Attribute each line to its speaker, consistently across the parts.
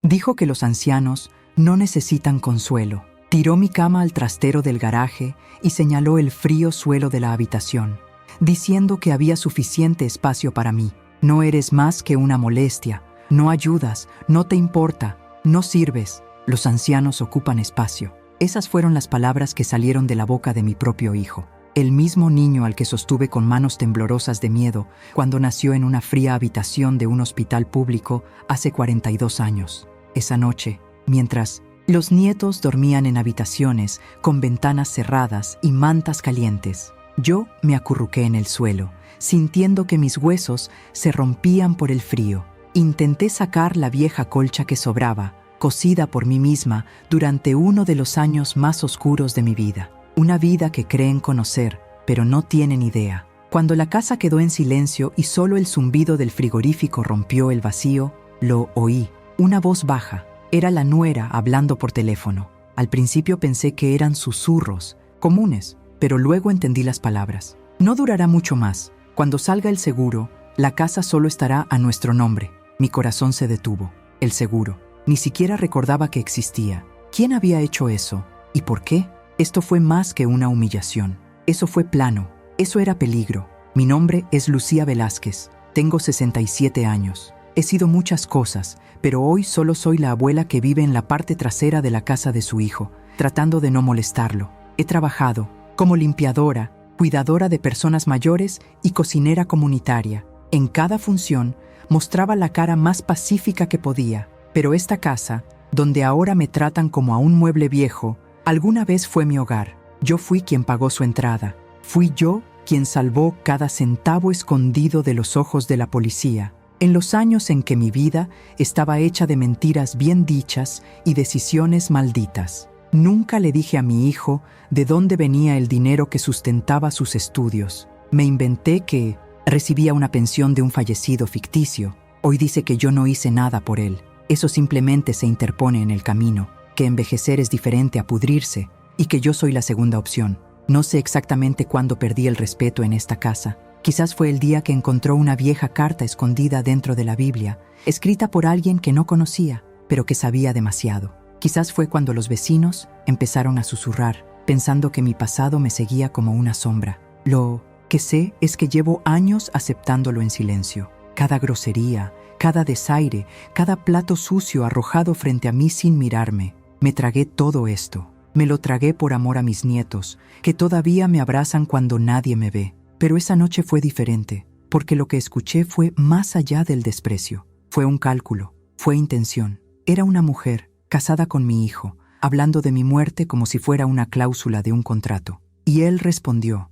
Speaker 1: Dijo que los ancianos no necesitan consuelo. Tiró mi cama al trastero del garaje y señaló el frío suelo de la habitación, diciendo que había suficiente espacio para mí. No eres más que una molestia, no ayudas, no te importa, no sirves. Los ancianos ocupan espacio. Esas fueron las palabras que salieron de la boca de mi propio hijo. El mismo niño al que sostuve con manos temblorosas de miedo cuando nació en una fría habitación de un hospital público hace 42 años. Esa noche, mientras los nietos dormían en habitaciones con ventanas cerradas y mantas calientes, yo me acurruqué en el suelo, sintiendo que mis huesos se rompían por el frío. Intenté sacar la vieja colcha que sobraba, cosida por mí misma durante uno de los años más oscuros de mi vida. Una vida que creen conocer, pero no tienen idea. Cuando la casa quedó en silencio y solo el zumbido del frigorífico rompió el vacío, lo oí. Una voz baja. Era la nuera hablando por teléfono. Al principio pensé que eran susurros, comunes, pero luego entendí las palabras. No durará mucho más. Cuando salga el seguro, la casa solo estará a nuestro nombre. Mi corazón se detuvo. El seguro. Ni siquiera recordaba que existía. ¿Quién había hecho eso? ¿Y por qué? Esto fue más que una humillación. Eso fue plano. Eso era peligro. Mi nombre es Lucía Velázquez. Tengo 67 años. He sido muchas cosas, pero hoy solo soy la abuela que vive en la parte trasera de la casa de su hijo, tratando de no molestarlo. He trabajado como limpiadora, cuidadora de personas mayores y cocinera comunitaria. En cada función mostraba la cara más pacífica que podía, pero esta casa, donde ahora me tratan como a un mueble viejo, alguna vez fue mi hogar. Yo fui quien pagó su entrada. Fui yo quien salvó cada centavo escondido de los ojos de la policía. En los años en que mi vida estaba hecha de mentiras bien dichas y decisiones malditas. Nunca le dije a mi hijo de dónde venía el dinero que sustentaba sus estudios. Me inventé que recibía una pensión de un fallecido ficticio. Hoy dice que yo no hice nada por él. Eso simplemente se interpone en el camino, que envejecer es diferente a pudrirse y que yo soy la segunda opción. No sé exactamente cuándo perdí el respeto en esta casa. Quizás fue el día que encontró una vieja carta escondida dentro de la Biblia, escrita por alguien que no conocía, pero que sabía demasiado. Quizás fue cuando los vecinos empezaron a susurrar, pensando que mi pasado me seguía como una sombra. Lo que sé es que llevo años aceptándolo en silencio. Cada grosería, cada desaire, cada plato sucio arrojado frente a mí sin mirarme. Me tragué todo esto. Me lo tragué por amor a mis nietos, que todavía me abrazan cuando nadie me ve. Pero esa noche fue diferente, porque lo que escuché fue más allá del desprecio. Fue un cálculo, fue intención. Era una mujer, casada con mi hijo, hablando de mi muerte como si fuera una cláusula de un contrato. Y él respondió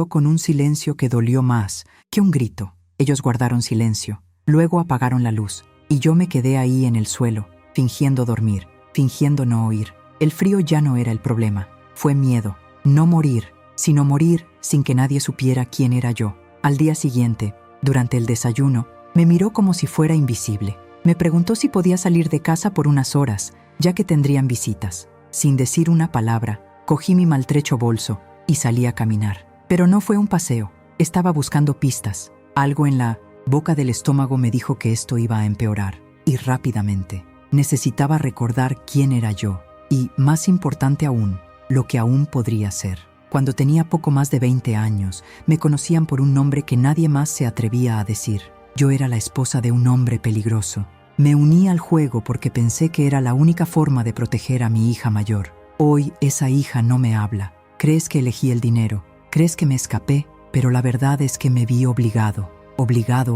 Speaker 1: con un silencio que dolió más que un grito. Ellos guardaron silencio, luego apagaron la luz, y yo me quedé ahí en el suelo, fingiendo dormir, fingiendo no oír. El frío ya no era el problema, fue miedo, no morir, sino morir sin que nadie supiera quién era yo. Al día siguiente, durante el desayuno, me miró como si fuera invisible. Me preguntó si podía salir de casa por unas horas, ya que tendrían visitas. Sin decir una palabra, cogí mi maltrecho bolso y salí a caminar. Pero no fue un paseo, estaba buscando pistas. Algo en la boca del estómago me dijo que esto iba a empeorar, y rápidamente. Necesitaba recordar quién era yo, y, más importante aún, lo que aún podría ser. Cuando tenía poco más de 20 años, me conocían por un nombre que nadie más se atrevía a decir. Yo era la esposa de un hombre peligroso. Me uní al juego porque pensé que era la única forma de proteger a mi hija mayor. Hoy esa hija no me habla. Crees que elegí el dinero, crees que me escapé, pero la verdad es que me vi obligado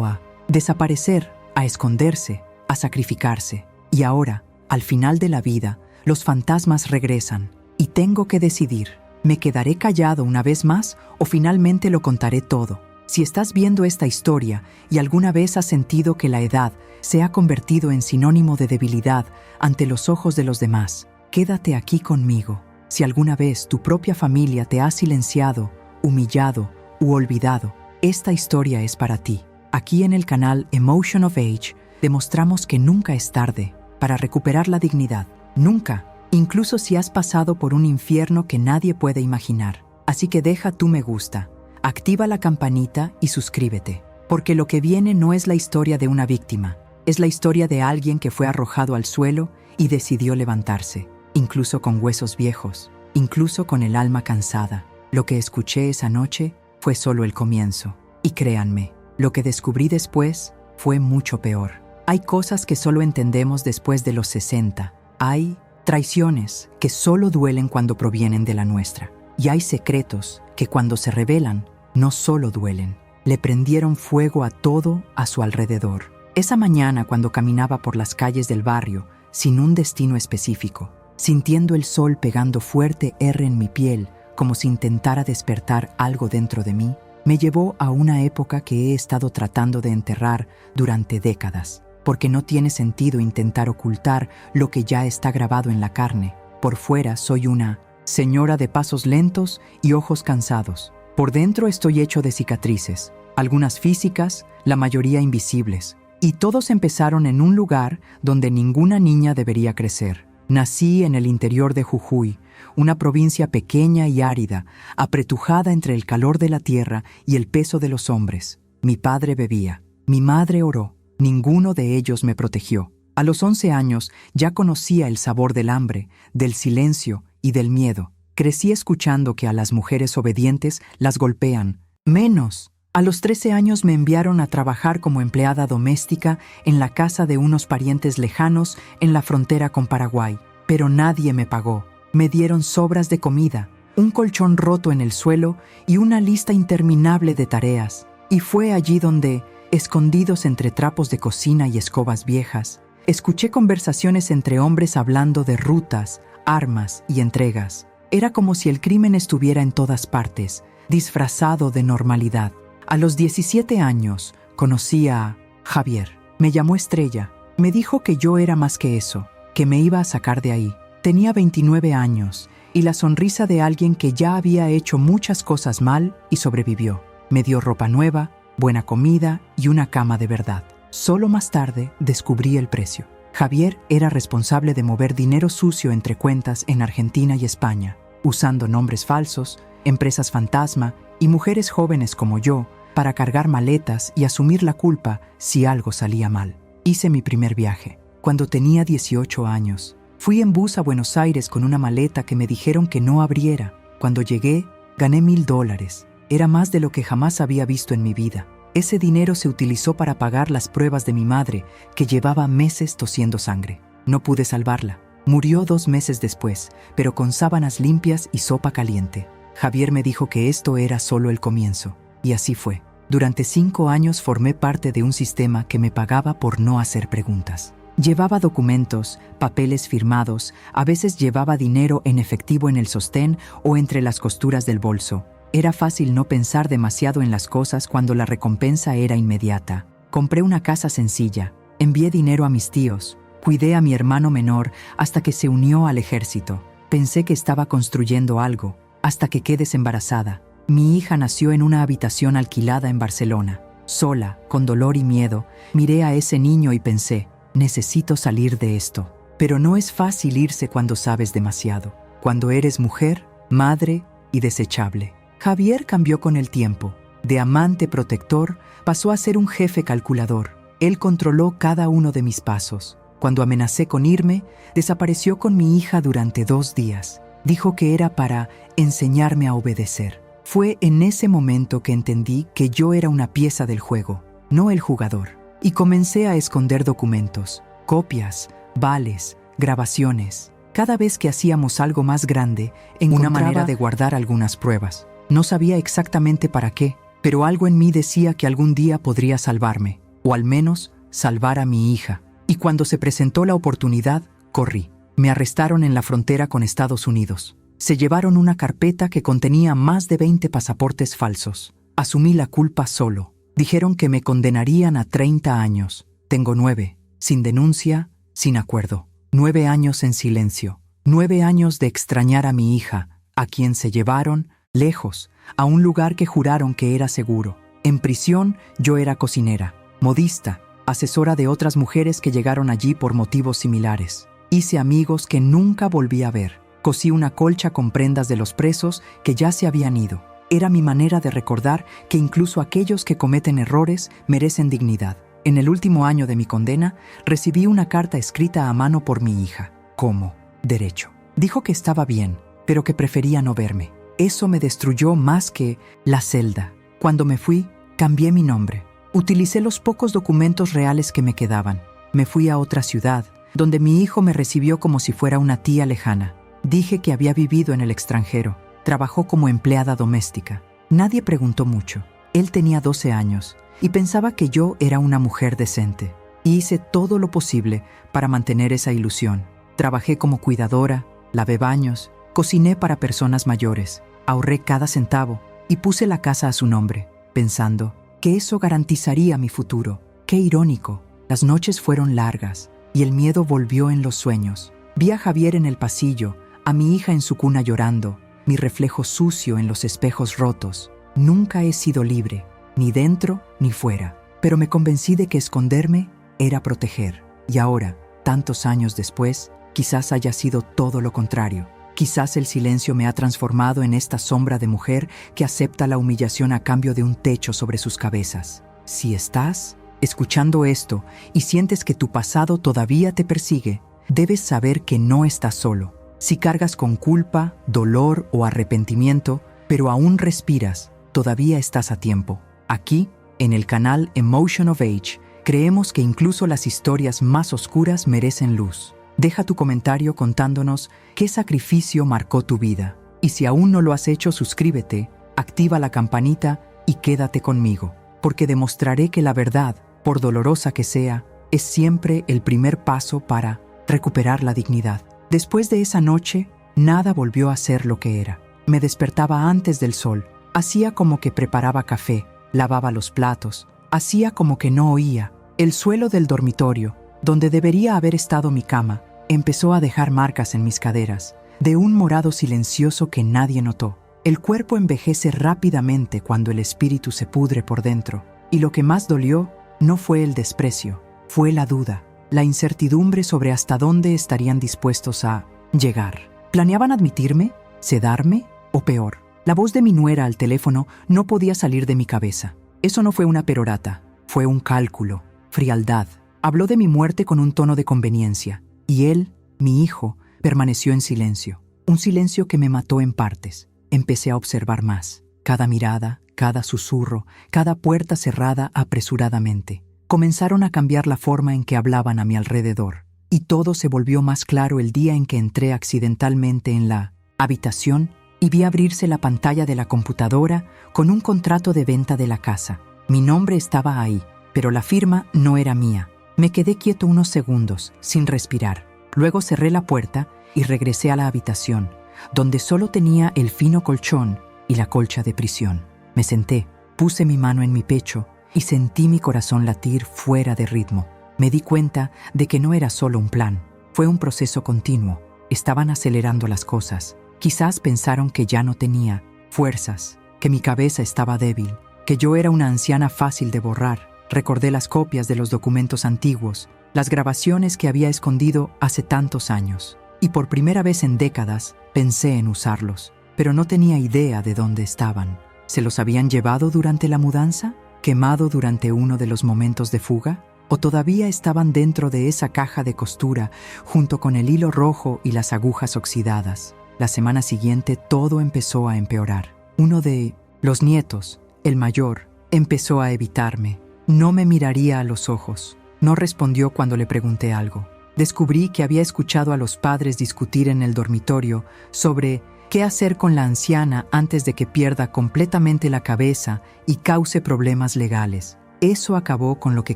Speaker 1: a desaparecer, a esconderse, a sacrificarse. Y ahora, al final de la vida, los fantasmas regresan y tengo que decidir. ¿Me quedaré callado una vez más o finalmente lo contaré todo? Si estás viendo esta historia y alguna vez has sentido que la edad se ha convertido en sinónimo de debilidad ante los ojos de los demás, quédate aquí conmigo. Si alguna vez tu propia familia te ha silenciado, humillado u olvidado, esta historia es para ti. Aquí en el canal Emotion of Age demostramos que nunca es tarde para recuperar la dignidad. Nunca. Incluso si has pasado por un infierno que nadie puede imaginar. Así que deja tu me gusta, activa la campanita y suscríbete, porque lo que viene no es la historia de una víctima, Es la historia de alguien que fue arrojado al suelo y decidió levantarse, incluso con huesos viejos, incluso con el alma cansada. Lo que escuché esa noche fue solo el comienzo. Y créanme, lo que descubrí después fue mucho peor. Hay cosas que solo entendemos después de los 60. Hay traiciones que solo duelen cuando provienen de la nuestra. Y hay secretos que cuando se revelan, no solo duelen. Le prendieron fuego a todo a su alrededor. Esa mañana, cuando caminaba por las calles del barrio, sin un destino específico, sintiendo el sol pegando fuerte en mi piel, como si intentara despertar algo dentro de mí, me llevó a una época que he estado tratando de enterrar durante décadas, porque no tiene sentido intentar ocultar lo que ya está grabado en la carne. Por fuera soy una señora de pasos lentos y ojos cansados. Por dentro estoy hecho de cicatrices, algunas físicas, la mayoría invisibles. Y todos empezaron en un lugar donde ninguna niña debería crecer. Nací en el interior de Jujuy, una provincia pequeña y árida, apretujada entre el calor de la tierra y el peso de los hombres. Mi padre bebía, mi madre oró, ninguno de ellos me protegió. A los 11 años ya conocía el sabor del hambre, del silencio y del miedo. Crecí escuchando que a las mujeres obedientes las golpean. Menos. A los 13 años me enviaron a trabajar como empleada doméstica en la casa de unos parientes lejanos en la frontera con Paraguay. Pero nadie me pagó. Me dieron sobras de comida, un colchón roto en el suelo y una lista interminable de tareas. Y fue allí donde, escondidos entre trapos de cocina y escobas viejas, escuché conversaciones entre hombres hablando de rutas, armas y entregas. Era como si el crimen estuviera en todas partes, disfrazado de normalidad. A los 17 años conocí a Javier. Me llamó Estrella. Me dijo que yo era más que eso, que me iba a sacar de ahí. Tenía 29 años y la sonrisa de alguien que ya había hecho muchas cosas mal y sobrevivió. Me dio ropa nueva, buena comida y una cama de verdad. Solo más tarde descubrí el precio. Javier era responsable de mover dinero sucio entre cuentas en Argentina y España, usando nombres falsos, empresas fantasma y mujeres jóvenes como yo para cargar maletas y asumir la culpa si algo salía mal. Hice mi primer viaje. Cuando tenía 18 años, fui en bus a Buenos Aires con una maleta que me dijeron que no abriera. Cuando llegué, gané $1000. Era más de lo que jamás había visto en mi vida. Ese dinero se utilizó para pagar las pruebas de mi madre, que llevaba meses tosiendo sangre. No pude salvarla. Murió 2 meses después, pero con sábanas limpias y sopa caliente. Javier me dijo que esto era solo el comienzo. Y así fue. Durante 5 años formé parte de un sistema que me pagaba por no hacer preguntas. Llevaba documentos, papeles firmados, a veces llevaba dinero en efectivo en el sostén o entre las costuras del bolso. Era fácil no pensar demasiado en las cosas cuando la recompensa era inmediata. Compré una casa sencilla, envié dinero a mis tíos, cuidé a mi hermano menor hasta que se unió al ejército. Pensé que estaba construyendo algo, hasta que quedé embarazada. Mi hija nació en una habitación alquilada en Barcelona. Sola, con dolor y miedo, miré a ese niño y pensé, necesito salir de esto. Pero no es fácil irse cuando sabes demasiado, cuando eres mujer, madre y desechable. Javier cambió con el tiempo. De amante protector, pasó a ser un jefe calculador. Él controló cada uno de mis pasos. Cuando amenacé con irme, desapareció con mi hija durante 2 días. Dijo que era para enseñarme a obedecer. Fue en ese momento que entendí que yo era una pieza del juego, no el jugador. Y comencé a esconder documentos, copias, vales, grabaciones. Cada vez que hacíamos algo más grande, encontraba una manera de guardar algunas pruebas. No sabía exactamente para qué, pero algo en mí decía que algún día podría salvarme, o al menos salvar a mi hija. Y cuando se presentó la oportunidad, corrí. Me arrestaron en la frontera con Estados Unidos. Se llevaron una carpeta que contenía más de 20 pasaportes falsos. Asumí la culpa solo. Dijeron que me condenarían a 30 años. Tengo 9, sin denuncia, sin acuerdo. 9 años en silencio. 9 años de extrañar a mi hija, a quien se llevaron, lejos, a un lugar que juraron que era seguro. En prisión yo era cocinera, modista, asesora de otras mujeres que llegaron allí por motivos similares. Hice amigos que nunca volví a ver. Cosí una colcha con prendas de los presos que ya se habían ido. Era mi manera de recordar que incluso aquellos que cometen errores merecen dignidad. En el último año de mi condena, recibí una carta escrita a mano por mi hija, como derecho. Dijo que estaba bien, pero que prefería no verme. Eso me destruyó más que la celda. Cuando me fui, cambié mi nombre. Utilicé los pocos documentos reales que me quedaban. Me fui a otra ciudad, donde mi hijo me recibió como si fuera una tía lejana. Dije que había vivido en el extranjero. Trabajó como empleada doméstica. Nadie preguntó mucho. Él tenía 12 años y pensaba que yo era una mujer decente. Hice todo lo posible para mantener esa ilusión. Trabajé como cuidadora, lavé baños, cociné para personas mayores, ahorré cada centavo y puse la casa a su nombre, pensando que eso garantizaría mi futuro. Qué irónico. Las noches fueron largas y el miedo volvió en los sueños. Vi a Javier en el pasillo, a mi hija en su cuna llorando, mi reflejo sucio en los espejos rotos. Nunca he sido libre, ni dentro ni fuera, pero me convencí de que esconderme era proteger. Y ahora, tantos años después, quizás haya sido todo lo contrario. Quizás el silencio me ha transformado en esta sombra de mujer que acepta la humillación a cambio de un techo sobre sus cabezas. Si estás escuchando esto y sientes que tu pasado todavía te persigue, debes saber que no estás solo. Si cargas con culpa, dolor o arrepentimiento, pero aún respiras, todavía estás a tiempo. Aquí, en el canal Emotion of Age, creemos que incluso las historias más oscuras merecen luz. Deja tu comentario contándonos qué sacrificio marcó tu vida. Y si aún no lo has hecho, suscríbete, activa la campanita y quédate conmigo, porque demostraré que la verdad, por dolorosa que sea, es siempre el primer paso para recuperar la dignidad. Después de esa noche, nada volvió a ser lo que era. Me despertaba antes del sol, hacía como que preparaba café, lavaba los platos, hacía como que no oía. El suelo del dormitorio, donde debería haber estado mi cama, empezó a dejar marcas en mis caderas, de un morado silencioso que nadie notó. El cuerpo envejece rápidamente cuando el espíritu se pudre por dentro, y lo que más dolió no fue el desprecio, fue la duda, la incertidumbre sobre hasta dónde estarían dispuestos a llegar. ¿Planeaban admitirme, sedarme o peor? La voz de mi nuera al teléfono no podía salir de mi cabeza. Eso no fue una perorata, fue un cálculo, frialdad. Habló de mi muerte con un tono de conveniencia, y él, mi hijo, permaneció en silencio. Un silencio que me mató en partes. Empecé a observar más. Cada mirada, cada susurro, cada puerta cerrada apresuradamente. Comenzaron a cambiar la forma en que hablaban a mi alrededor. Y todo se volvió más claro el día en que entré accidentalmente en la habitación y vi abrirse la pantalla de la computadora con un contrato de venta de la casa. Mi nombre estaba ahí, pero la firma no era mía. Me quedé quieto unos segundos, sin respirar. Luego cerré la puerta y regresé a la habitación, donde solo tenía el fino colchón y la colcha de prisión. Me senté, puse mi mano en mi pecho y sentí mi corazón latir fuera de ritmo. Me di cuenta de que no era solo un plan, fue un proceso continuo. Estaban acelerando las cosas. Quizás pensaron que ya no tenía fuerzas, que mi cabeza estaba débil, que yo era una anciana fácil de borrar. Recordé las copias de los documentos antiguos, las grabaciones que había escondido hace tantos años. Y por primera vez en décadas pensé en usarlos, pero no tenía idea de dónde estaban. ¿Se los habían llevado durante la mudanza? ¿Quemado durante uno de los momentos de fuga? ¿O todavía estaban dentro de esa caja de costura, junto con el hilo rojo y las agujas oxidadas? La semana siguiente todo empezó a empeorar. Uno de los nietos, el mayor, empezó a evitarme. No me miraría a los ojos. No respondió cuando le pregunté algo. Descubrí que había escuchado a los padres discutir en el dormitorio sobre qué hacer con la anciana antes de que pierda completamente la cabeza y cause problemas legales. Eso acabó con lo que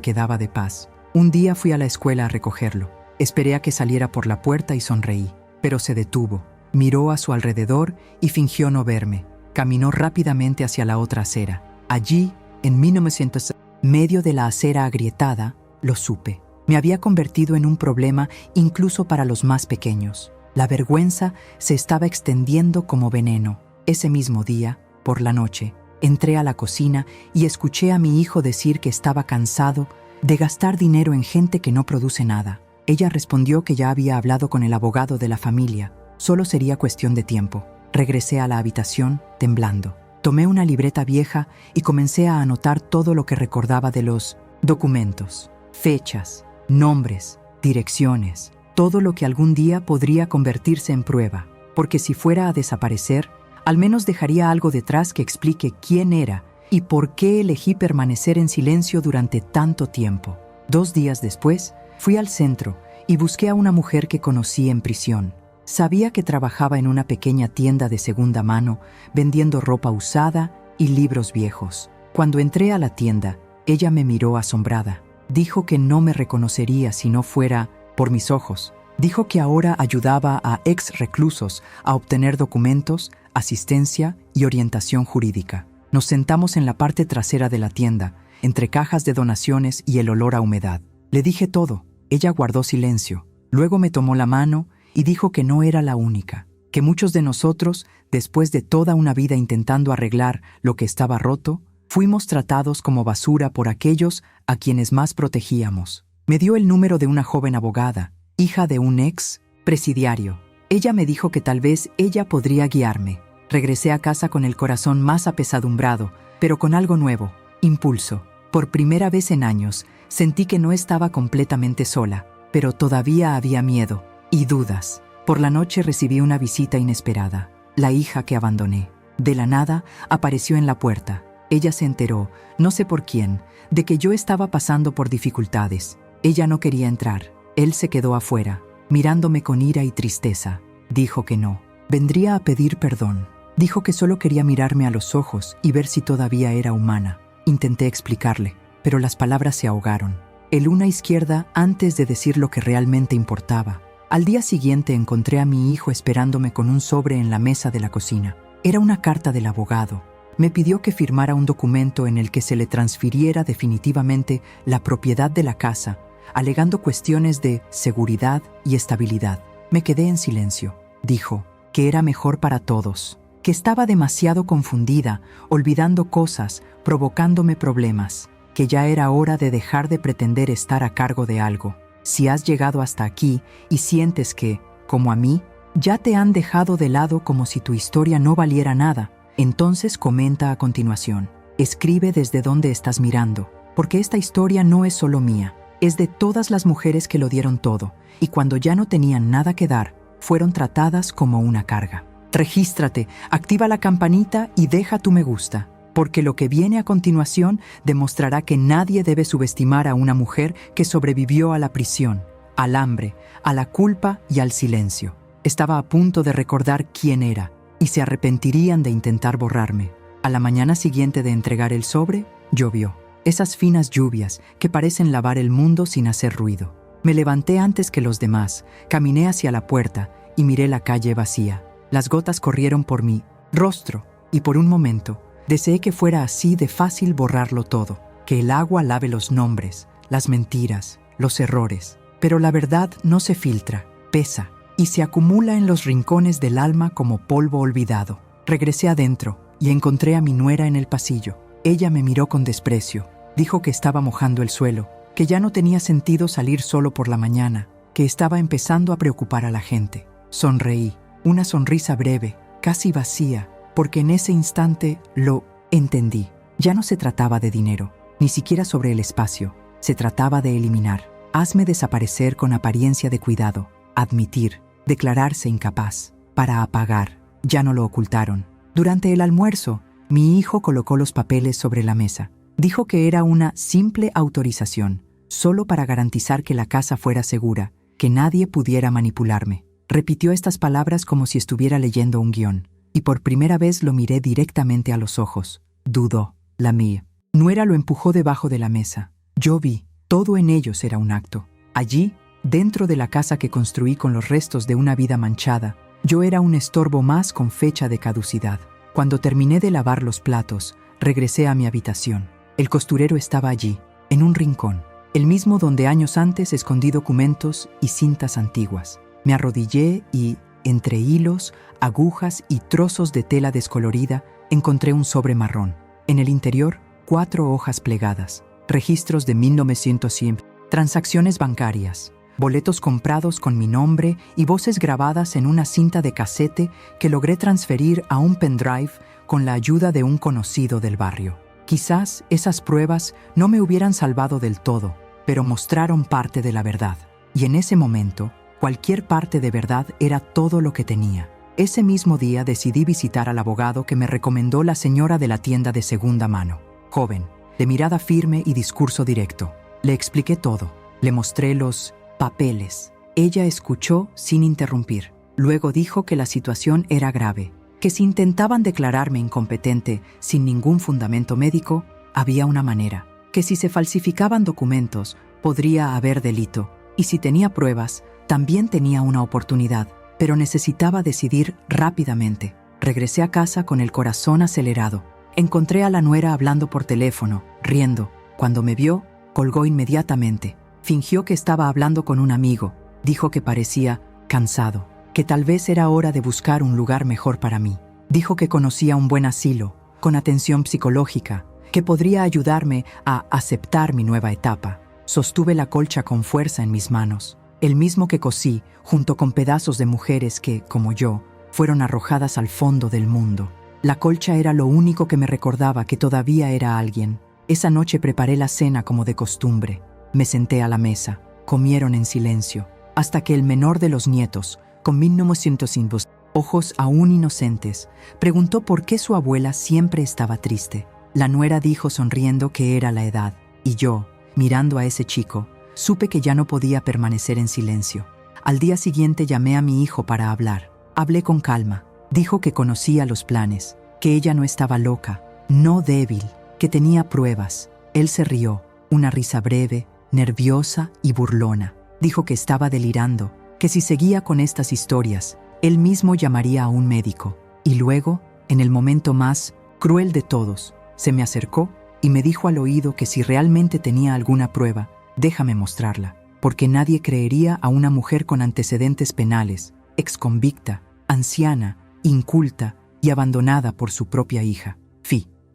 Speaker 1: quedaba de paz. Un día fui a la escuela a recogerlo. Esperé a que saliera por la puerta y sonreí, pero se detuvo. Miró a su alrededor y fingió no verme. Caminó rápidamente hacia la otra acera. Allí, en 1900, medio de la acera agrietada, lo supe. Me había convertido en un problema incluso para los más pequeños. La vergüenza se estaba extendiendo como veneno. Ese mismo día, por la noche, entré a la cocina y escuché a mi hijo decir que estaba cansado de gastar dinero en gente que no produce nada. Ella respondió que ya había hablado con el abogado de la familia. Solo sería cuestión de tiempo. Regresé a la habitación, temblando. Tomé una libreta vieja y comencé a anotar todo lo que recordaba de los Documentos, fechas, nombres, direcciones, todo lo que algún día podría convertirse en prueba, porque si fuera a desaparecer, al menos dejaría algo detrás que explique quién era y por qué elegí permanecer en silencio durante tanto tiempo. 2 días después, fui al centro y busqué a una mujer que conocí en prisión. Sabía que trabajaba en una pequeña tienda de segunda mano, vendiendo ropa usada y libros viejos. Cuando entré a la tienda, ella me miró asombrada. Dijo que no me reconocería si no fuera por mis ojos. Dijo que ahora ayudaba a ex reclusos a obtener documentos, asistencia y orientación jurídica. Nos sentamos en la parte trasera de la tienda, entre cajas de donaciones y el olor a humedad. Le dije todo. Ella guardó silencio. Luego me tomó la mano y dijo que no era la única, que muchos de nosotros, después de toda una vida intentando arreglar lo que estaba roto, fuimos tratados como basura por aquellos a quienes más protegíamos. Me dio el número de una joven abogada, hija de un ex presidiario. Ella me dijo que tal vez ella podría guiarme. Regresé a casa con el corazón más apesadumbrado, pero con algo nuevo, impulso. Por primera vez en años, sentí que no estaba completamente sola, pero todavía había miedo y dudas. Por la noche recibí una visita inesperada, la hija que abandoné. De la nada, apareció en la puerta. Ella se enteró, no sé por quién, de que yo estaba pasando por dificultades. Ella no quería entrar. Él se quedó afuera, mirándome con ira y tristeza. Dijo que no. Vendría a pedir perdón. Dijo que solo quería mirarme a los ojos y ver si todavía era humana. Intenté explicarle, pero las palabras se ahogaron. El una izquierda antes de decir lo que realmente importaba. Al día siguiente encontré a mi hijo esperándome con un sobre en la mesa de la cocina. Era una carta del abogado. Me pidió que firmara un documento en el que se le transfiriera definitivamente la propiedad de la casa, alegando cuestiones de seguridad y estabilidad. Me quedé en silencio. Dijo que era mejor para todos, que estaba demasiado confundida, olvidando cosas, provocándome problemas, que ya era hora de dejar de pretender estar a cargo de algo. Si has llegado hasta aquí y sientes que, como a mí, ya te han dejado de lado como si tu historia no valiera nada, entonces comenta a continuación. Escribe desde dónde estás mirando, porque esta historia no es solo mía, es de todas las mujeres que lo dieron todo, y cuando ya no tenían nada que dar, fueron tratadas como una carga. Regístrate, activa la campanita y deja tu me gusta, porque lo que viene a continuación demostrará que nadie debe subestimar a una mujer que sobrevivió a la prisión, al hambre, a la culpa y al silencio. Estaba a punto de recordar quién era, y se arrepentirían de intentar borrarme. A la mañana siguiente de entregar el sobre, llovió. Esas finas lluvias que parecen lavar el mundo sin hacer ruido. Me levanté antes que los demás, caminé hacia la puerta y miré la calle vacía. Las gotas corrieron por mi rostro y por un momento deseé que fuera así de fácil borrarlo todo, que el agua lave los nombres, las mentiras, los errores. Pero la verdad no se filtra, pesa y se acumula en los rincones del alma como polvo olvidado. Regresé adentro y encontré a mi nuera en el pasillo. Ella me miró con desprecio. Dijo que estaba mojando el suelo, que ya no tenía sentido salir solo por la mañana, que estaba empezando a preocupar a la gente. Sonreí, una sonrisa breve, casi vacía, porque en ese instante lo entendí. Ya no se trataba de dinero, ni siquiera sobre el espacio. Se trataba de eliminar. Hazme desaparecer con apariencia de cuidado, admitir, declararse incapaz, para apagar. Ya no lo ocultaron. Durante el almuerzo, mi hijo colocó los papeles sobre la mesa. Dijo que era una simple autorización, solo para garantizar que la casa fuera segura, que nadie pudiera manipularme. Repitió estas palabras como si estuviera leyendo un guión, y por primera vez lo miré directamente a los ojos. Dudó. La mía. Nuera lo empujó debajo de la mesa. Yo vi. Todo en ellos era un acto. Allí, dentro de la casa que construí con los restos de una vida manchada, yo era un estorbo más con fecha de caducidad. Cuando terminé de lavar los platos, regresé a mi habitación. El costurero estaba allí, en un rincón, el mismo donde años antes escondí documentos y cintas antiguas. Me arrodillé y, entre hilos, agujas y trozos de tela descolorida, encontré un sobre marrón. En el interior, 4 hojas plegadas, registros de 1900, transacciones bancarias, boletos comprados con mi nombre y voces grabadas en una cinta de casete que logré transferir a un pendrive con la ayuda de un conocido del barrio. Quizás esas pruebas no me hubieran salvado del todo, pero mostraron parte de la verdad. Y en ese momento, cualquier parte de verdad era todo lo que tenía. Ese mismo día decidí visitar al abogado que me recomendó la señora de la tienda de segunda mano. Joven, de mirada firme y discurso directo. Le expliqué todo. Le mostré los papeles. Ella escuchó sin interrumpir. Luego dijo que la situación era grave, que si intentaban declararme incompetente sin ningún fundamento médico, había una manera, que si se falsificaban documentos, podría haber delito, y si tenía pruebas, también tenía una oportunidad, pero necesitaba decidir rápidamente. Regresé a casa con el corazón acelerado. Encontré a la nuera hablando por teléfono, riendo. Cuando me vio, colgó inmediatamente. Fingió que estaba hablando con un amigo. Dijo que parecía cansado, que tal vez era hora de buscar un lugar mejor para mí. Dijo que conocía un buen asilo, con atención psicológica, que podría ayudarme a aceptar mi nueva etapa. Sostuve la colcha con fuerza en mis manos, el mismo que cosí junto con pedazos de mujeres que, como yo, fueron arrojadas al fondo del mundo. La colcha era lo único que me recordaba que todavía era alguien. Esa noche preparé la cena como de costumbre. Me senté a la mesa. Comieron en silencio, hasta que el menor de los nietos, con 1900 ojos aún inocentes, preguntó por qué su abuela siempre estaba triste. La nuera dijo sonriendo que era la edad, y yo, mirando a ese chico, supe que ya no podía permanecer en silencio. Al día siguiente llamé a mi hijo para hablar. Hablé con calma. Dijo que conocía los planes, que ella no estaba loca, no débil, que tenía pruebas. Él se rió, una risa breve, nerviosa y burlona. Dijo que estaba delirando, que si seguía con estas historias, él mismo llamaría a un médico. Y luego, en el momento más cruel de todos, se me acercó y me dijo al oído que si realmente tenía alguna prueba, déjame mostrarla, porque nadie creería a una mujer con antecedentes penales, exconvicta, anciana, inculta y abandonada por su propia hija.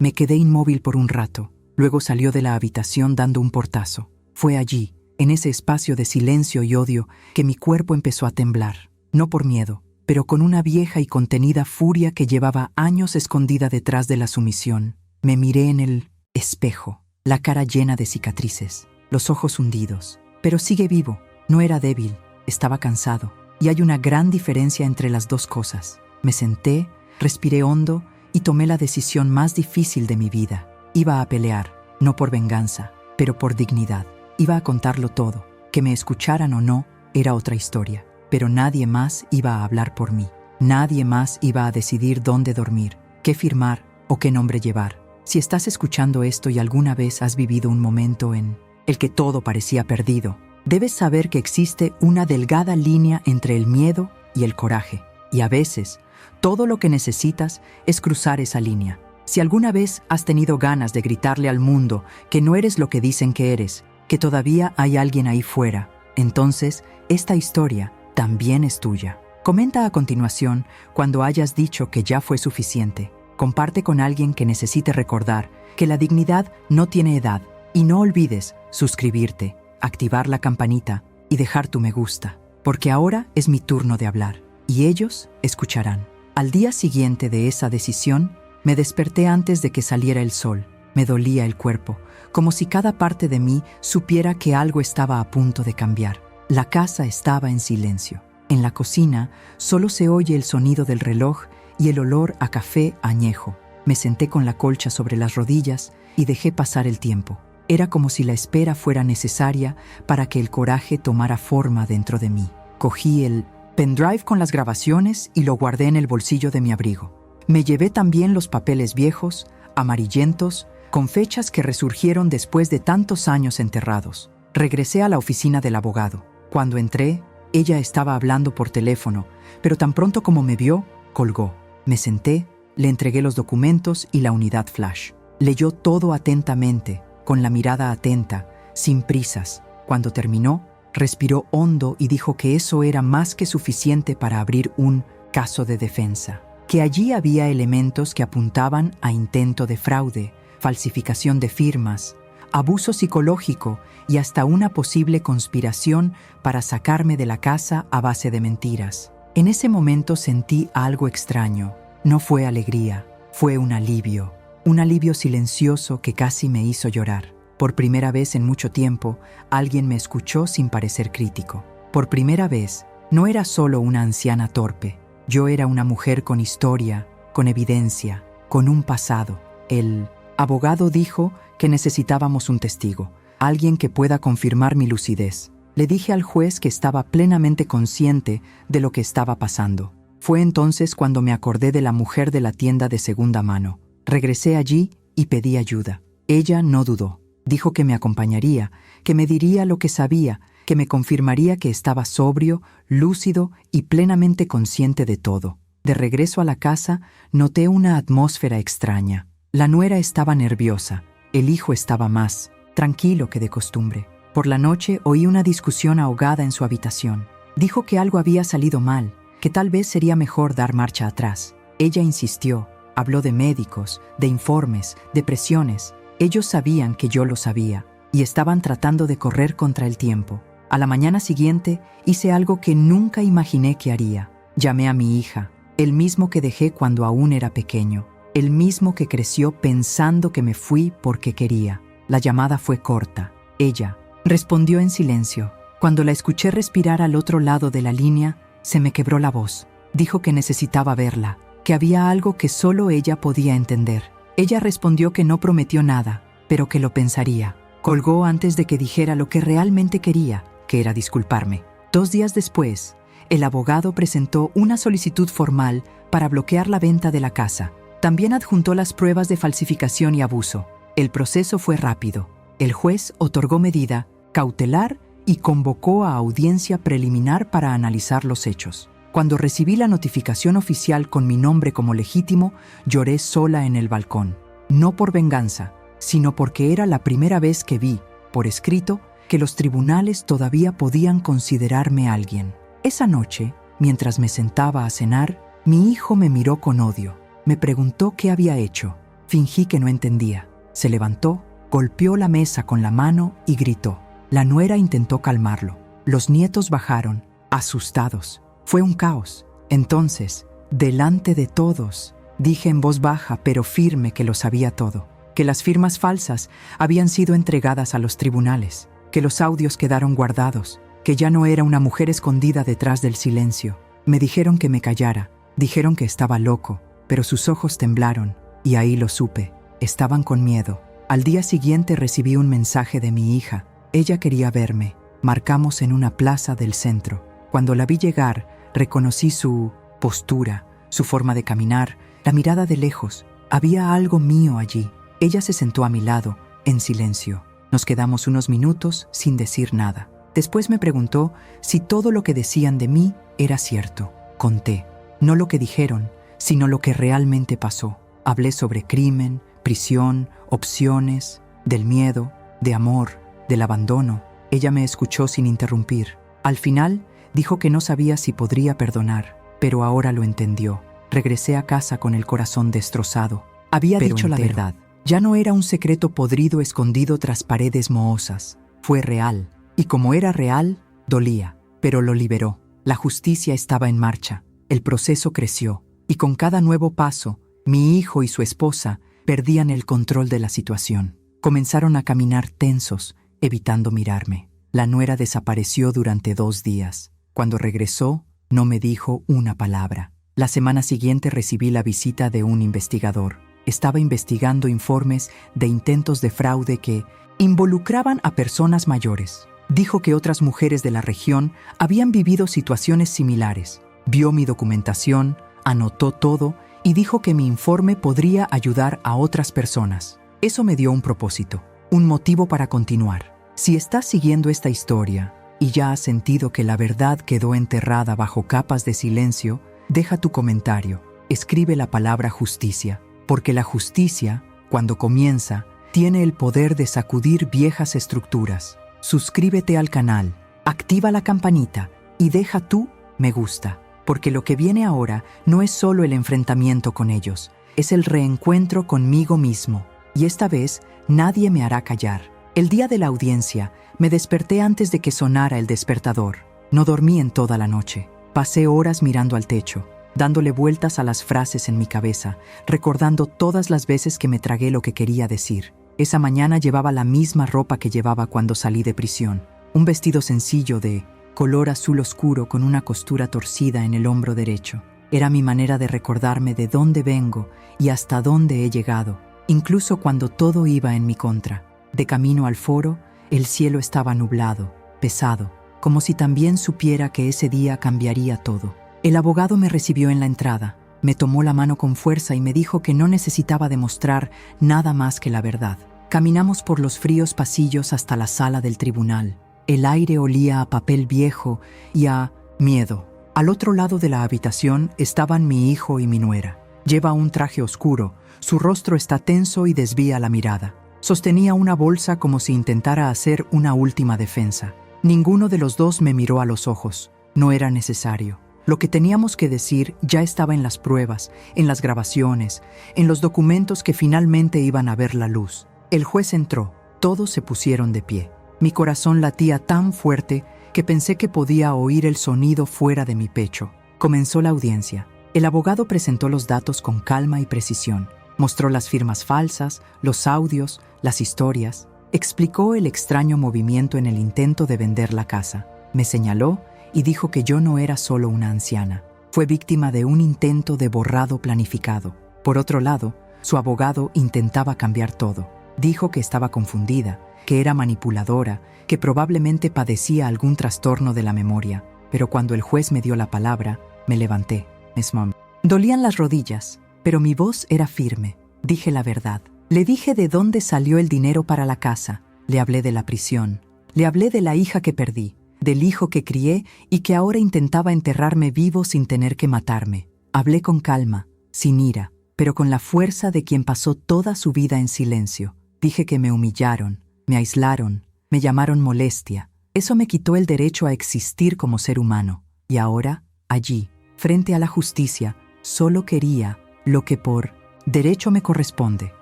Speaker 1: Me quedé inmóvil por un rato. Luego salió de la habitación dando un portazo. Fue allí, en ese espacio de silencio y odio, que mi cuerpo empezó a temblar. No por miedo, pero con una vieja y contenida furia que llevaba años escondida detrás de la sumisión. Me miré en el espejo, la cara llena de cicatrices, los ojos hundidos. Pero sigue vivo, no era débil, estaba cansado. Y hay una gran diferencia entre las dos cosas. Me senté, respiré hondo y tomé la decisión más difícil de mi vida. Iba a pelear, no por venganza, pero por dignidad. Iba a contarlo todo. Que me escucharan o no, era otra historia. Pero nadie más iba a hablar por mí. Nadie más iba a decidir dónde dormir, qué firmar o qué nombre llevar. Si estás escuchando esto y alguna vez has vivido un momento en el que todo parecía perdido, debes saber que existe una delgada línea entre el miedo y el coraje. Y a veces, todo lo que necesitas es cruzar esa línea. Si alguna vez has tenido ganas de gritarle al mundo que no eres lo que dicen que eres, que todavía hay alguien ahí fuera, entonces esta historia también es tuya. Comenta a continuación cuando hayas dicho que ya fue suficiente. Comparte con alguien que necesite recordar que la dignidad no tiene edad. Y no olvides suscribirte, activar la campanita y dejar tu me gusta, porque ahora es mi turno de hablar, y ellos escucharán. Al día siguiente de esa decisión, me desperté antes de que saliera el sol. Me dolía el cuerpo, como si cada parte de mí supiera que algo estaba a punto de cambiar. La casa estaba en silencio. En la cocina solo se oye el sonido del reloj y el olor a café añejo. Me senté con la colcha sobre las rodillas y dejé pasar el tiempo. Era como si la espera fuera necesaria para que el coraje tomara forma dentro de mí. Cogí el pendrive con las grabaciones y lo guardé en el bolsillo de mi abrigo. Me llevé también los papeles viejos, amarillentos, con fechas que resurgieron después de tantos años enterrados. Regresé a la oficina del abogado. Cuando entré, ella estaba hablando por teléfono, pero tan pronto como me vio, colgó. Me senté, le entregué los documentos y la unidad flash. Leyó todo atentamente, con la mirada atenta, sin prisas. Cuando terminó, respiró hondo y dijo que eso era más que suficiente para abrir un caso de defensa, que allí había elementos que apuntaban a intento de fraude, falsificación de firmas, abuso psicológico y hasta una posible conspiración para sacarme de la casa a base de mentiras. En ese momento sentí algo extraño. No fue alegría, fue un alivio un alivio silencioso que casi me hizo llorar. Por primera vez en mucho tiempo, alguien me escuchó sin parecer crítico. Por primera vez, no era solo una anciana torpe. Yo era una mujer con historia, con evidencia, con un pasado. El abogado dijo que necesitábamos un testigo, alguien que pueda confirmar mi lucidez. Le dije al juez que estaba plenamente consciente de lo que estaba pasando. Fue entonces cuando me acordé de la mujer de la tienda de segunda mano. Regresé allí y pedí ayuda. Ella no dudó. Dijo que me acompañaría, que me diría lo que sabía, que me confirmaría que estaba sobrio, lúcido y plenamente consciente de todo. De regreso a la casa, noté una atmósfera extraña. La nuera estaba nerviosa, el hijo estaba más tranquilo que de costumbre. Por la noche oí una discusión ahogada en su habitación. Dijo que algo había salido mal, que tal vez sería mejor dar marcha atrás. Ella insistió, habló de médicos, de informes, de presiones. Ellos sabían que yo lo sabía y estaban tratando de correr contra el tiempo. A la mañana siguiente hice algo que nunca imaginé que haría. Llamé a mi hija, el mismo que dejé cuando aún era pequeño, el mismo que creció pensando que me fui porque quería. La llamada fue corta. Ella respondió en silencio. Cuando la escuché respirar al otro lado de la línea, se me quebró la voz. Dijo que necesitaba verla, que había algo que solo ella podía entender. Ella respondió que no prometió nada, pero que lo pensaría. Colgó antes de que dijera lo que realmente quería, que era disculparme. 2 días después, el abogado presentó una solicitud formal para bloquear la venta de la casa. También adjuntó las pruebas de falsificación y abuso. El proceso fue rápido. El juez otorgó medida cautelar y convocó a audiencia preliminar para analizar los hechos. Cuando recibí la notificación oficial con mi nombre como legítimo, lloré sola en el balcón. No por venganza, sino porque era la primera vez que vi, por escrito, que los tribunales todavía podían considerarme alguien. Esa noche, mientras me sentaba a cenar, mi hijo me miró con odio. Me preguntó qué había hecho. Fingí que no entendía. Se levantó, golpeó la mesa con la mano y gritó. La nuera intentó calmarlo. Los nietos bajaron, asustados. Fue un caos. Entonces, delante de todos, dije en voz baja pero firme que lo sabía todo, que las firmas falsas habían sido entregadas a los tribunales, que los audios quedaron guardados, que ya no era una mujer escondida detrás del silencio. Me dijeron que me callara, dijeron que estaba loco, pero sus ojos temblaron, y ahí lo supe. Estaban con miedo. Al día siguiente recibí un mensaje de mi hija. Ella quería verme. Marcamos en una plaza del centro. Cuando la vi llegar, reconocí su postura, su forma de caminar, la mirada de lejos. Había algo mío allí. Ella se sentó a mi lado, en silencio. Nos quedamos unos minutos sin decir nada. Después me preguntó si todo lo que decían de mí era cierto. Conté, no lo que dijeron, sino lo que realmente pasó. Hablé sobre crimen, prisión, opciones, del miedo, de amor, del abandono. Ella me escuchó sin interrumpir. Al final, dijo que no sabía si podría perdonar, pero ahora lo entendió. Regresé a casa con el corazón destrozado. Había dicho la verdad. Ya no era un secreto podrido escondido tras paredes mohosas. Fue real. Y como era real, dolía. Pero lo liberó. La justicia estaba en marcha. El proceso creció. Y con cada nuevo paso, mi hijo y su esposa perdían el control de la situación. Comenzaron a caminar tensos, evitando mirarme. La nuera desapareció durante 2 días. Cuando regresó, no me dijo una palabra. La semana siguiente recibí la visita de un investigador. Estaba investigando informes de intentos de fraude que involucraban a personas mayores. Dijo que otras mujeres de la región habían vivido situaciones similares. Vio mi documentación, anotó todo y dijo que mi informe podría ayudar a otras personas. Eso me dio un propósito, un motivo para continuar. Si estás siguiendo esta historia y ya has sentido que la verdad quedó enterrada bajo capas de silencio, deja tu comentario, escribe la palabra justicia, porque la justicia, cuando comienza, tiene el poder de sacudir viejas estructuras. Suscríbete al canal, activa la campanita y deja tu me gusta, porque lo que viene ahora no es solo el enfrentamiento con ellos, es el reencuentro conmigo mismo. Y esta vez nadie me hará callar. El día de la audiencia me desperté antes de que sonara el despertador. No dormí en toda la noche. Pasé horas mirando al techo. dándole vueltas a las frases en mi cabeza, recordando todas las veces que me tragué lo que quería decir. Esa mañana llevaba la misma ropa que llevaba cuando salí de prisión, un vestido sencillo de color azul oscuro con una costura torcida en el hombro derecho. Era mi manera de recordarme de dónde vengo y hasta dónde he llegado, incluso cuando todo iba en mi contra. De camino al foro, el cielo estaba nublado, pesado, como si también supiera que ese día cambiaría todo. El abogado me recibió en la entrada, me tomó la mano con fuerza y me dijo que no necesitaba demostrar nada más que la verdad. Caminamos por los fríos pasillos hasta la sala del tribunal. El aire olía a papel viejo y a miedo. Al otro lado de la habitación estaban mi hijo y mi nuera. Lleva un traje oscuro, su rostro está tenso y desvía la mirada. Sostenía una bolsa como si intentara hacer una última defensa. Ninguno de los dos me miró a los ojos. No era necesario. Lo que teníamos que decir ya estaba en las pruebas, en las grabaciones, en los documentos que finalmente iban a ver la luz. El juez entró. Todos se pusieron de pie. Mi corazón latía tan fuerte que pensé que podía oír el sonido fuera de mi pecho. Comenzó la audiencia. El abogado presentó los datos con calma y precisión. Mostró las firmas falsas, los audios, las historias. Explicó el extraño movimiento en el intento de vender la casa. Me señaló y dijo que yo no era solo una anciana. Fue víctima de un intento de borrado planificado. Por otro lado, su abogado intentaba cambiar todo. Dijo que estaba confundida, que era manipuladora, que probablemente padecía algún trastorno de la memoria. Pero cuando el juez me dio la palabra, me levanté. Miss Mom. Dolían las rodillas, pero mi voz era firme. Dije la verdad. Le dije de dónde salió el dinero para la casa. Le hablé de la prisión. Le hablé de la hija que perdí, del hijo que crié y que ahora intentaba enterrarme vivo sin tener que matarme. Hablé con calma, sin ira, pero con la fuerza de quien pasó toda su vida en silencio. Dije que me humillaron, me aislaron, me llamaron molestia. Eso me quitó el derecho a existir como ser humano. Y ahora, allí, frente a la justicia, solo quería lo que por derecho me corresponde: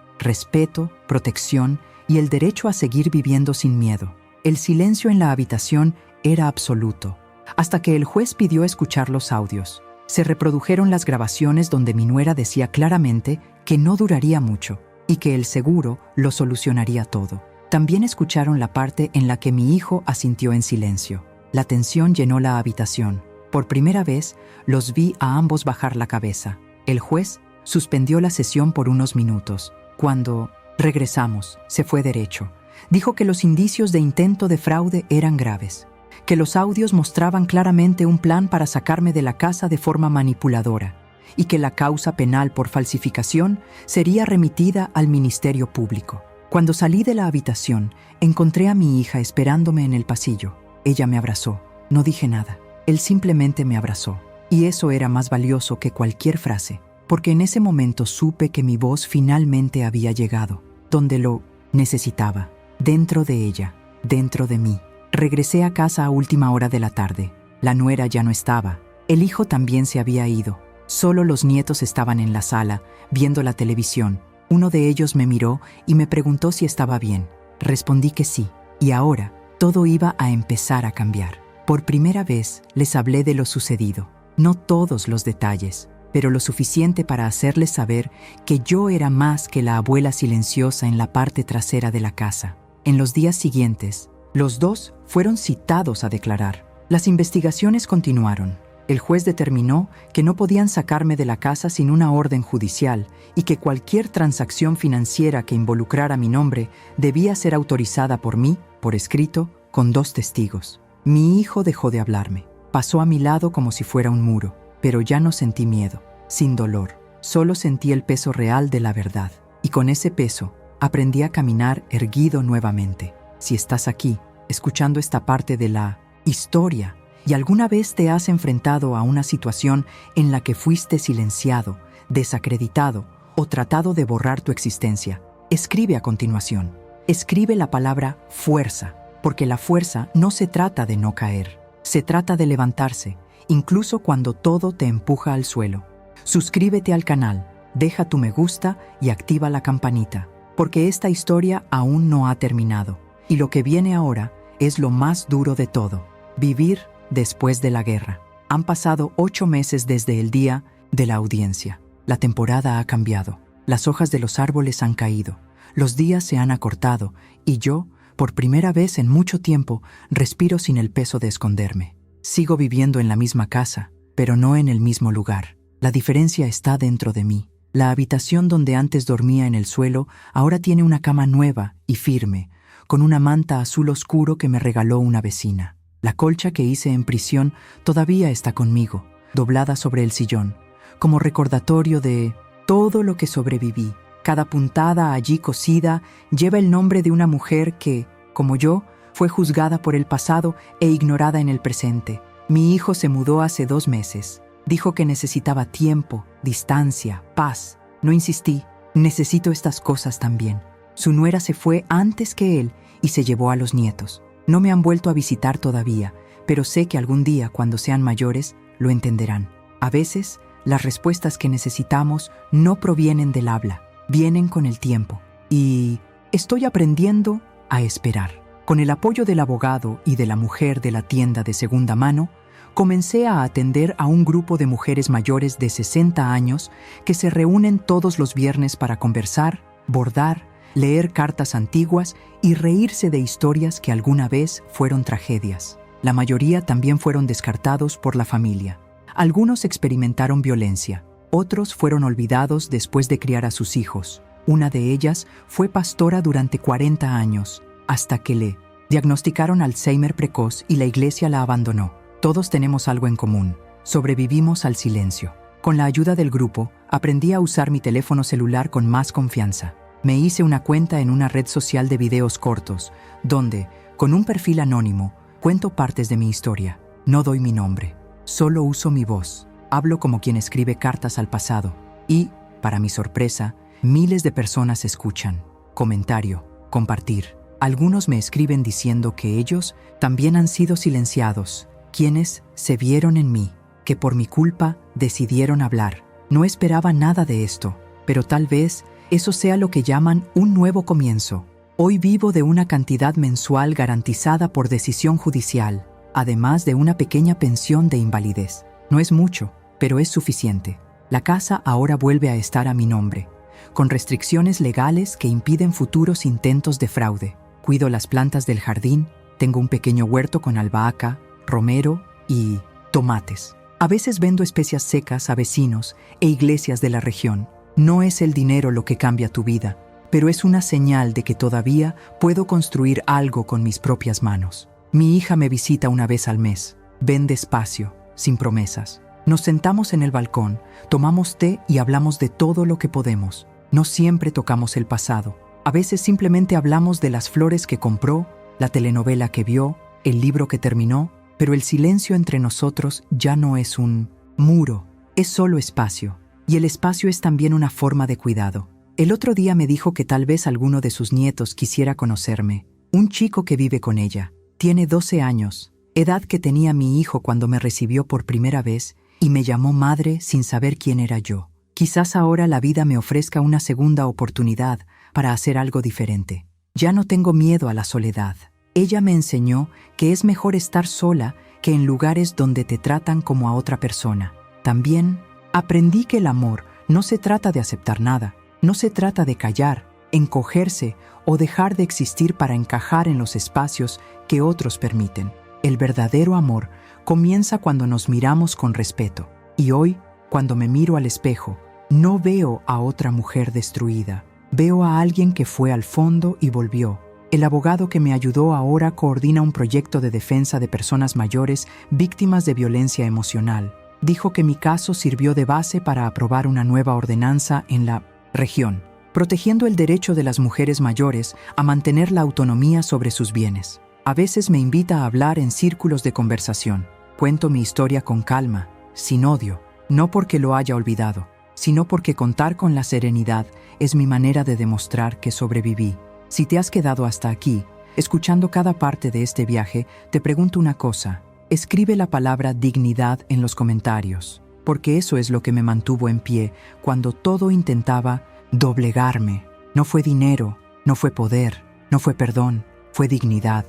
Speaker 1: respeto, protección y el derecho a seguir viviendo sin miedo. El silencio en la habitación era absoluto, hasta que el juez pidió escuchar los audios. Se reprodujeron las grabaciones donde mi nuera decía claramente que no duraría mucho y que el seguro lo solucionaría todo. También escucharon la parte en la que mi hijo asintió en silencio. La tensión llenó la habitación. Por primera vez, los vi a ambos bajar la cabeza. El juez suspendió la sesión por unos minutos. Cuando regresamos, se fue derecho. Dijo que los indicios de intento de fraude eran graves, que los audios mostraban claramente un plan para sacarme de la casa de forma manipuladora y que la causa penal por falsificación sería remitida al Ministerio Público. Cuando salí de la habitación, encontré a mi hija esperándome en el pasillo. Ella me abrazó. No dije nada. Él simplemente me abrazó. Y eso era más valioso que cualquier frase, porque en ese momento supe que mi voz finalmente había llegado, donde lo necesitaba, dentro de ella, dentro de mí. Regresé a casa a última hora de la tarde. La nuera ya no estaba. El hijo también se había ido. Solo los nietos estaban en la sala, viendo la televisión. Uno de ellos me miró y me preguntó si estaba bien. Respondí que sí. Y ahora, todo iba a empezar a cambiar. Por primera vez, les hablé de lo sucedido. No todos los detalles, pero lo suficiente para hacerles saber que yo era más que la abuela silenciosa en la parte trasera de la casa. En los días siguientes, los dos fueron citados a declarar. Las investigaciones continuaron. El juez determinó que no podían sacarme de la casa sin una orden judicial y que cualquier transacción financiera que involucrara mi nombre debía ser autorizada por mí, por escrito, con 2 testigos. Mi hijo dejó de hablarme. Pasó a mi lado como si fuera un muro, pero ya no sentí miedo, sin dolor. Solo sentí el peso real de la verdad. Y con ese peso, aprendí a caminar erguido nuevamente. Si estás aquí, escuchando esta parte de la historia, y alguna vez te has enfrentado a una situación en la que fuiste silenciado, desacreditado o tratado de borrar tu existencia, escribe a continuación. Escribe la palabra fuerza, porque la fuerza no se trata de no caer, se trata de levantarse, incluso cuando todo te empuja al suelo. Suscríbete al canal, deja tu me gusta y activa la campanita, porque esta historia aún no ha terminado, y lo que viene ahora es lo más duro de todo: vivir después de la guerra. Han pasado 8 meses desde el día de la audiencia. La temporada ha cambiado. Las hojas de los árboles han caído. Los días se han acortado y yo, por primera vez en mucho tiempo, respiro sin el peso de esconderme. Sigo viviendo en la misma casa, pero no en el mismo lugar. La diferencia está dentro de mí. La habitación donde antes dormía en el suelo ahora tiene una cama nueva y firme, con una manta azul oscuro que me regaló una vecina. La colcha que hice en prisión todavía está conmigo, doblada sobre el sillón, como recordatorio de todo lo que sobreviví. Cada puntada allí cosida lleva el nombre de una mujer que, como yo, fue juzgada por el pasado e ignorada en el presente. Mi hijo se mudó hace 2 meses. Dijo que necesitaba tiempo, distancia, paz. No insistí. Necesito estas cosas también. Su nuera se fue antes que él y se llevó a los nietos. No me han vuelto a visitar todavía, pero sé que algún día, cuando sean mayores, lo entenderán. A veces, las respuestas que necesitamos no provienen del habla, vienen con el tiempo. Y estoy aprendiendo a esperar. Con el apoyo del abogado y de la mujer de la tienda de segunda mano, comencé a atender a un grupo de mujeres mayores de 60 años que se reúnen todos los viernes para conversar, bordar, leer cartas antiguas y reírse de historias que alguna vez fueron tragedias. La mayoría también fueron descartados por la familia. Algunos experimentaron violencia, otros fueron olvidados después de criar a sus hijos. Una de ellas fue pastora durante 40 años, hasta que le diagnosticaron Alzheimer precoz y la iglesia la abandonó. Todos tenemos algo en común. Sobrevivimos al silencio. Con la ayuda del grupo, aprendí a usar mi teléfono celular con más confianza. Me hice una cuenta en una red social de videos cortos, donde, con un perfil anónimo, cuento partes de mi historia. No doy mi nombre. Solo uso mi voz. Hablo como quien escribe cartas al pasado. Y, para mi sorpresa, miles de personas escuchan. Comentario. Compartir. Algunos me escriben diciendo que ellos también han sido silenciados, quienes se vieron en mí, que por mi culpa decidieron hablar. No esperaba nada de esto, pero tal vez eso sea lo que llaman un nuevo comienzo. Hoy vivo de una cantidad mensual garantizada por decisión judicial, además de una pequeña pensión de invalidez. No es mucho, pero es suficiente. La casa ahora vuelve a estar a mi nombre, con restricciones legales que impiden futuros intentos de fraude. Cuido las plantas del jardín, tengo un pequeño huerto con albahaca, romero y tomates. A veces vendo especias secas a vecinos e iglesias de la región. No es el dinero lo que cambia tu vida, pero es una señal de que todavía puedo construir algo con mis propias manos. Mi hija me visita una vez al mes. Ven despacio, sin promesas. Nos sentamos en el balcón, tomamos té y hablamos de todo lo que podemos. No siempre tocamos el pasado. A veces simplemente hablamos de las flores que compró, la telenovela que vio, el libro que terminó, pero el silencio entre nosotros ya no es un muro, es solo espacio. Y el espacio es también una forma de cuidado. El otro día me dijo que tal vez alguno de sus nietos quisiera conocerme. Un chico que vive con ella. Tiene 12 años, edad que tenía mi hijo cuando me recibió por primera vez y me llamó madre sin saber quién era yo. Quizás ahora la vida me ofrezca una segunda oportunidad para hacer algo diferente. Ya no tengo miedo a la soledad. Ella me enseñó que es mejor estar sola que en lugares donde te tratan como a otra persona. También aprendí que el amor no se trata de aceptar nada, no se trata de callar, encogerse o dejar de existir para encajar en los espacios que otros permiten. El verdadero amor comienza cuando nos miramos con respeto. Y hoy, cuando me miro al espejo, no veo a otra mujer destruida. Veo a alguien que fue al fondo y volvió. El abogado que me ayudó ahora coordina un proyecto de defensa de personas mayores víctimas de violencia emocional. Dijo que mi caso sirvió de base para aprobar una nueva ordenanza en la región, protegiendo el derecho de las mujeres mayores a mantener la autonomía sobre sus bienes. A veces me invita a hablar en círculos de conversación. Cuento mi historia con calma, sin odio, no porque lo haya olvidado, sino porque contar con la serenidad es mi manera de demostrar que sobreviví. Si te has quedado hasta aquí, escuchando cada parte de este viaje, te pregunto una cosa. Escribe la palabra dignidad en los comentarios, porque eso es lo que me mantuvo en pie cuando todo intentaba doblegarme. No fue dinero, no fue poder, no fue perdón, fue dignidad.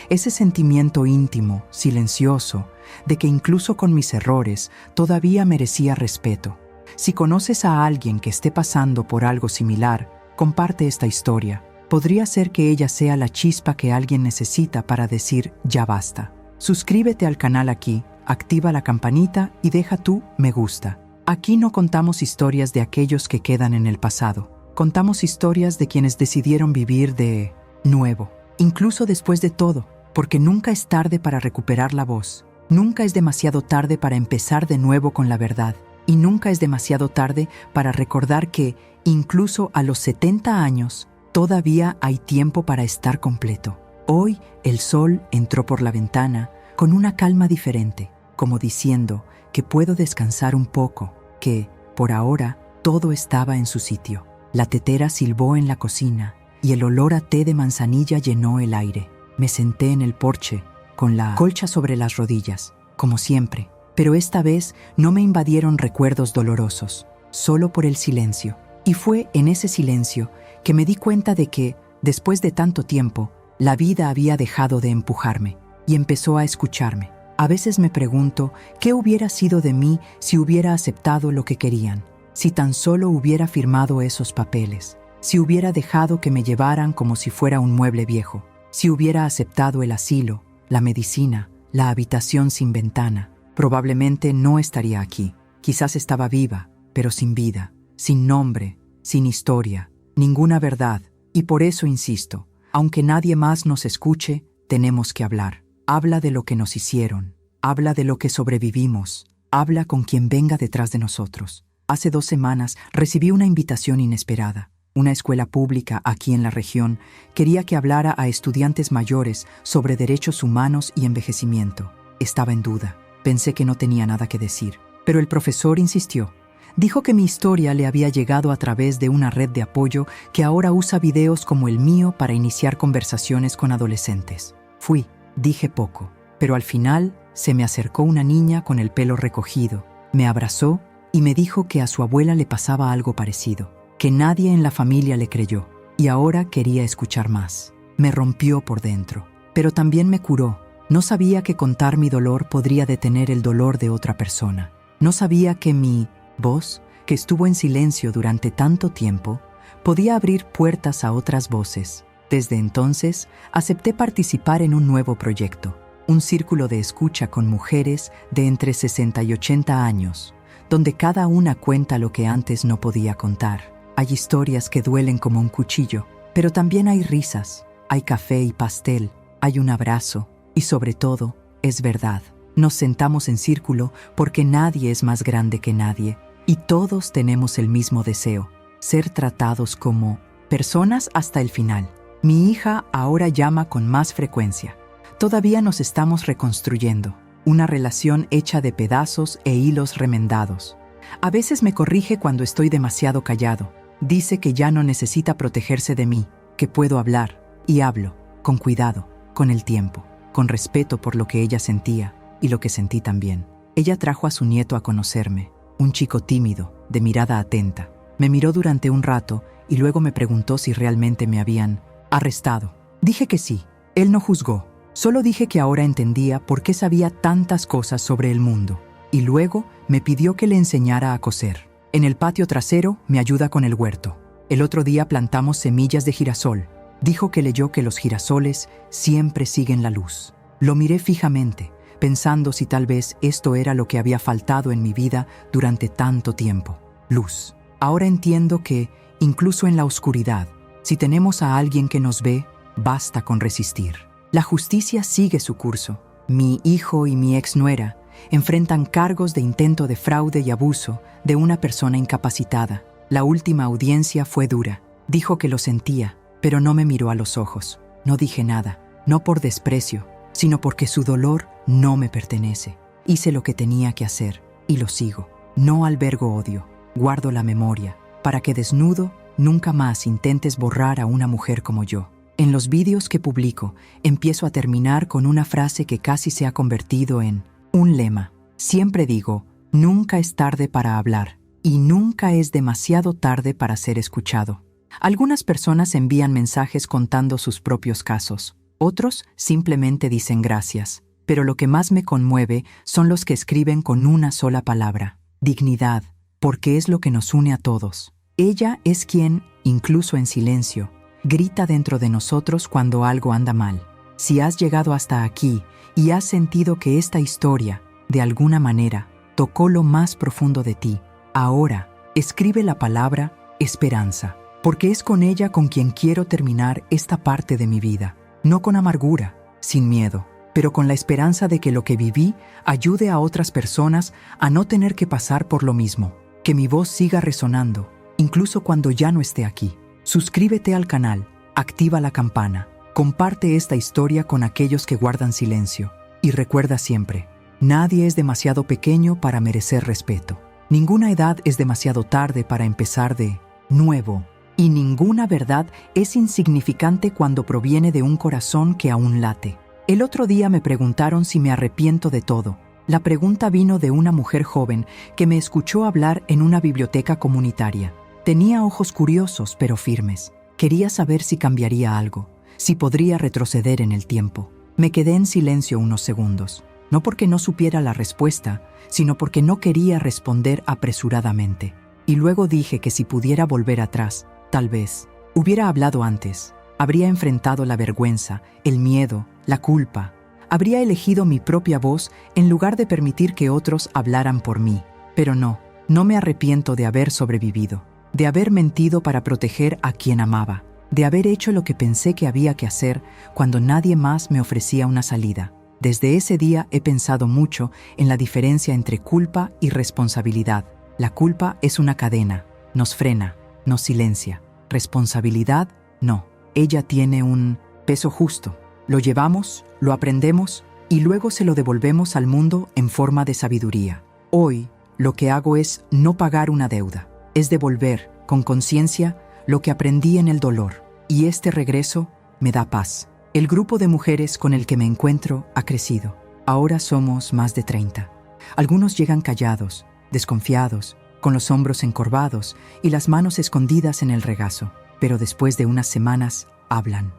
Speaker 1: Ese sentimiento íntimo, silencioso, de que incluso con mis errores todavía merecía respeto. Si conoces a alguien que esté pasando por algo similar, comparte esta historia. Podría ser que ella sea la chispa que alguien necesita para decir ya basta. Suscríbete al canal aquí, activa la campanita y deja tu me gusta. Aquí no contamos historias de aquellos que quedan en el pasado. Contamos historias de quienes decidieron vivir de nuevo, incluso después de todo, porque nunca es tarde para recuperar la voz. Nunca es demasiado tarde para empezar de nuevo con la verdad. Y nunca es demasiado tarde para recordar que, incluso a los 70 años, todavía hay tiempo para estar completo. Hoy el sol entró por la ventana con una calma diferente, como diciendo que puedo descansar un poco, que, por ahora, todo estaba en su sitio. La tetera silbó en la cocina y el olor a té de manzanilla llenó el aire. Me senté en el porche, con la colcha sobre las rodillas, como siempre, pero esta vez no me invadieron recuerdos dolorosos, solo por el silencio. Y fue en ese silencio que me di cuenta de que, después de tanto tiempo, la vida había dejado de empujarme y empezó a escucharme. A veces me pregunto qué hubiera sido de mí si hubiera aceptado lo que querían, si tan solo hubiera firmado esos papeles, si hubiera dejado que me llevaran como si fuera un mueble viejo, si hubiera aceptado el asilo, la medicina, la habitación sin ventana. Probablemente no estaría aquí. Quizás estaba viva, pero sin vida, sin nombre, sin historia, ninguna verdad. Y por eso insisto, aunque nadie más nos escuche, tenemos que hablar. Habla de lo que nos hicieron, habla de lo que sobrevivimos, habla con quien venga detrás de nosotros. Hace 2 semanas recibí una invitación inesperada. Una escuela pública aquí en la región quería que hablara a estudiantes mayores sobre derechos humanos y envejecimiento. Estaba en duda. Pensé que no tenía nada que decir, pero el profesor insistió. Dijo que mi historia le había llegado a través de una red de apoyo que ahora usa videos como el mío para iniciar conversaciones con adolescentes. Fui, dije poco, pero al final se me acercó una niña con el pelo recogido, me abrazó y me dijo que a su abuela le pasaba algo parecido, que nadie en la familia le creyó y ahora quería escuchar más. Me rompió por dentro, pero también me curó. No sabía que contar mi dolor podría detener el dolor de otra persona. No sabía que mi voz, que estuvo en silencio durante tanto tiempo, podía abrir puertas a otras voces. Desde entonces, acepté participar en un nuevo proyecto, un círculo de escucha con mujeres de entre 60 y 80 años, donde cada una cuenta lo que antes no podía contar. Hay historias que duelen como un cuchillo, pero también hay risas, hay café y pastel, hay un abrazo. Y sobre todo, es verdad. Nos sentamos en círculo porque nadie es más grande que nadie. Y todos tenemos el mismo deseo, ser tratados como personas hasta el final. Mi hija ahora llama con más frecuencia. Todavía nos estamos reconstruyendo. Una relación hecha de pedazos e hilos remendados. A veces me corrige cuando estoy demasiado callado. Dice que ya no necesita protegerse de mí, que puedo hablar. Y hablo, con cuidado, con el tiempo. Con respeto por lo que ella sentía y lo que sentí también. Ella trajo a su nieto a conocerme, un chico tímido, de mirada atenta. Me miró durante un rato y luego me preguntó si realmente me habían arrestado. Dije que sí. Él no juzgó. Solo dije que ahora entendía por qué sabía tantas cosas sobre el mundo. Y luego me pidió que le enseñara a coser. En el patio trasero me ayuda con el huerto. El otro día plantamos semillas de girasol. Dijo que leyó que los girasoles siempre siguen la luz. Lo miré fijamente, pensando si tal vez esto era lo que había faltado en mi vida durante tanto tiempo. Luz. Ahora entiendo que, incluso en la oscuridad, si tenemos a alguien que nos ve, basta con resistir. La justicia sigue su curso. Mi hijo y mi exnuera enfrentan cargos de intento de fraude y abuso de una persona incapacitada. La última audiencia fue dura. Dijo que lo sentía, pero no me miró a los ojos. No dije nada, no por desprecio, sino porque su dolor no me pertenece. Hice lo que tenía que hacer, y lo sigo. No albergo odio, guardo la memoria, para que desnudo, nunca más intentes borrar a una mujer como yo. En los vídeos que publico, empiezo a terminar con una frase que casi se ha convertido en un lema. Siempre digo, nunca es tarde para hablar, y nunca es demasiado tarde para ser escuchado. Algunas personas envían mensajes contando sus propios casos. Otros simplemente dicen gracias. Pero lo que más me conmueve son los que escriben con una sola palabra: dignidad, porque es lo que nos une a todos. Ella es quien, incluso en silencio, grita dentro de nosotros cuando algo anda mal. Si has llegado hasta aquí y has sentido que esta historia, de alguna manera, tocó lo más profundo de ti, ahora escribe la palabra esperanza, porque es con ella con quien quiero terminar esta parte de mi vida. No con amargura, sin miedo, pero con la esperanza de que lo que viví ayude a otras personas a no tener que pasar por lo mismo. Que mi voz siga resonando, incluso cuando ya no esté aquí. Suscríbete al canal, activa la campana, comparte esta historia con aquellos que guardan silencio. Y recuerda siempre, nadie es demasiado pequeño para merecer respeto. Ninguna edad es demasiado tarde para empezar de nuevo. Y ninguna verdad es insignificante cuando proviene de un corazón que aún late. El otro día me preguntaron si me arrepiento de todo. La pregunta vino de una mujer joven que me escuchó hablar en una biblioteca comunitaria. Tenía ojos curiosos pero firmes. Quería saber si cambiaría algo, si podría retroceder en el tiempo. Me quedé en silencio unos segundos, no porque no supiera la respuesta, sino porque no quería responder apresuradamente. Y luego dije que si pudiera volver atrás, tal vez hubiera hablado antes. Habría enfrentado la vergüenza, el miedo, la culpa. Habría elegido mi propia voz en lugar de permitir que otros hablaran por mí. Pero no me arrepiento de haber sobrevivido, de haber mentido para proteger a quien amaba, de haber hecho lo que pensé que había que hacer cuando nadie más me ofrecía una salida. Desde ese día he pensado mucho en la diferencia entre culpa y responsabilidad. La culpa es una cadena, nos frena, nos silencia. Responsabilidad, no. Ella tiene un peso justo. Lo llevamos, lo aprendemos y luego se lo devolvemos al mundo en forma de sabiduría. Hoy, lo que hago es no pagar una deuda. Es devolver, con conciencia, lo que aprendí en el dolor. Y este regreso me da paz. El grupo de mujeres con el que me encuentro ha crecido. Ahora somos más de 30. Algunos llegan callados, desconfiados, con los hombros encorvados y las manos escondidas en el regazo. Pero después de unas semanas, hablan.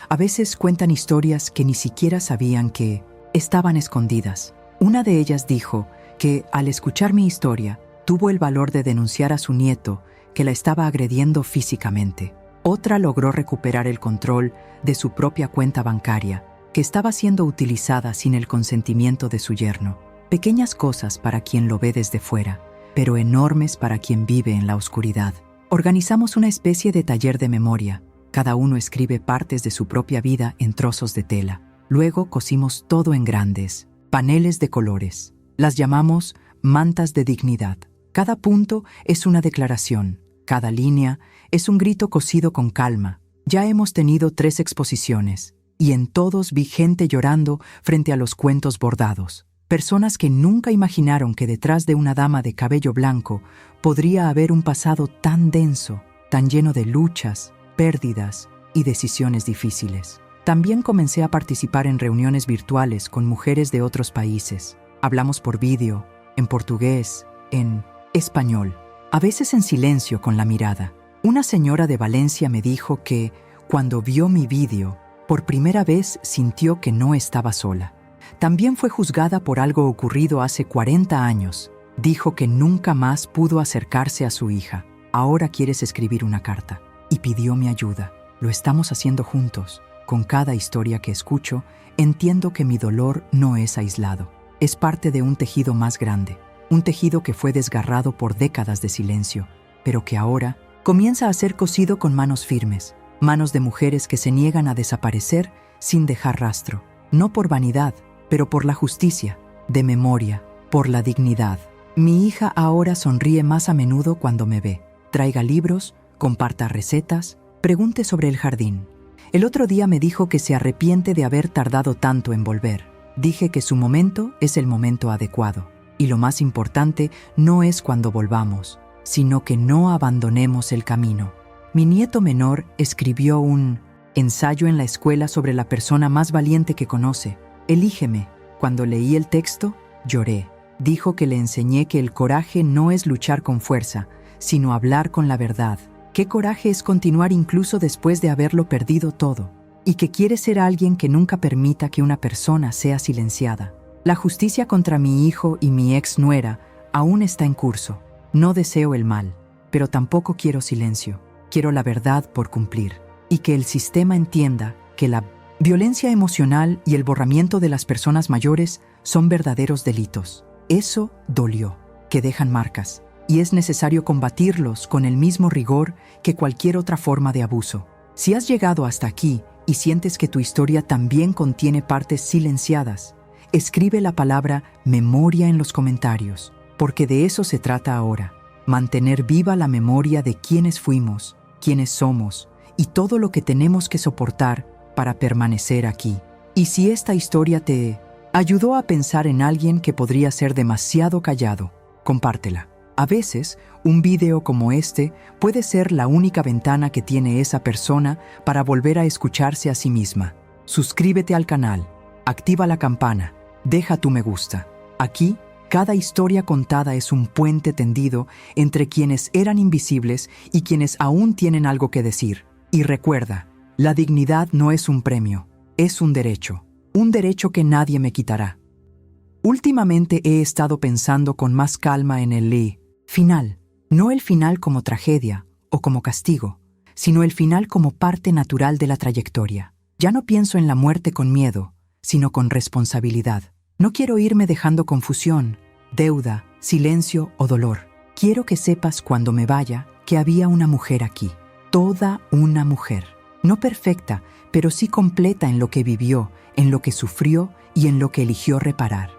Speaker 1: A veces cuentan historias que ni siquiera sabían que estaban escondidas. Una de ellas dijo que, al escuchar mi historia, tuvo el valor de denunciar a su nieto que la estaba agrediendo físicamente. Otra logró recuperar el control de su propia cuenta bancaria, que estaba siendo utilizada sin el consentimiento de su yerno. Pequeñas cosas para quien lo ve desde fuera, pero enormes para quien vive en la oscuridad. Organizamos una especie de taller de memoria. Cada uno escribe partes de su propia vida en trozos de tela. Luego cosimos todo en grandes paneles de colores. Las llamamos mantas de dignidad. Cada punto es una declaración. Cada línea es un grito cosido con calma. Ya hemos tenido 3 exposiciones y en todos vi gente llorando frente a los cuentos bordados. Personas que nunca imaginaron que detrás de una dama de cabello blanco podría haber un pasado tan denso, tan lleno de luchas, pérdidas y decisiones difíciles. También comencé a participar en reuniones virtuales con mujeres de otros países. Hablamos por vídeo, en portugués, en español, a veces en silencio con la mirada. Una señora de Valencia me dijo que, cuando vio mi vídeo, por primera vez sintió que no estaba sola. También fue juzgada por algo ocurrido hace 40 años. Dijo que nunca más pudo acercarse a su hija. Ahora quieres escribir una carta. Y pidió mi ayuda. Lo estamos haciendo juntos. Con cada historia que escucho, entiendo que mi dolor no es aislado. Es parte de un tejido más grande. Un tejido que fue desgarrado por décadas de silencio, pero que ahora comienza a ser cosido con manos firmes. Manos de mujeres que se niegan a desaparecer sin dejar rastro. No por vanidad, pero por la justicia, de memoria, por la dignidad. Mi hija ahora sonríe más a menudo cuando me ve. Traiga libros, comparta recetas, pregunte sobre el jardín. El otro día me dijo que se arrepiente de haber tardado tanto en volver. Dije que su momento es el momento adecuado. Y lo más importante no es cuando volvamos, sino que no abandonemos el camino. Mi nieto menor escribió un ensayo en la escuela sobre la persona más valiente que conoce. Elígeme. Cuando leí el texto, lloré. Dijo que le enseñé que el coraje no es luchar con fuerza, sino hablar con la verdad. Qué coraje es continuar incluso después de haberlo perdido todo. Y que quiere ser alguien que nunca permita que una persona sea silenciada. La justicia contra mi hijo y mi ex nuera aún está en curso. No deseo el mal, pero tampoco quiero silencio. Quiero la verdad por cumplir. Y que el sistema entienda que la violencia emocional y el borramiento de las personas mayores son verdaderos delitos. Eso dolió, que dejan marcas, y es necesario combatirlos con el mismo rigor que cualquier otra forma de abuso. Si has llegado hasta aquí y sientes que tu historia también contiene partes silenciadas, escribe la palabra memoria en los comentarios, porque de eso se trata ahora. Mantener viva la memoria de quiénes fuimos, quiénes somos y todo lo que tenemos que soportar para permanecer aquí. Y si esta historia te ayudó a pensar en alguien que podría ser demasiado callado, compártela. A veces, un video como este puede ser la única ventana que tiene esa persona para volver a escucharse a sí misma. Suscríbete al canal, activa la campana, deja tu me gusta. Aquí, cada historia contada es un puente tendido entre quienes eran invisibles y quienes aún tienen algo que decir. Y recuerda, la dignidad no es un premio, es un derecho que nadie me quitará. Últimamente he estado pensando con más calma en el final, no el final como tragedia o como castigo, sino el final como parte natural de la trayectoria. Ya no pienso en la muerte con miedo, sino con responsabilidad. No quiero irme dejando confusión, deuda, silencio o dolor. Quiero que sepas cuando me vaya que había una mujer aquí, toda una mujer. No perfecta, pero sí completa en lo que vivió, en lo que sufrió y en lo que eligió reparar.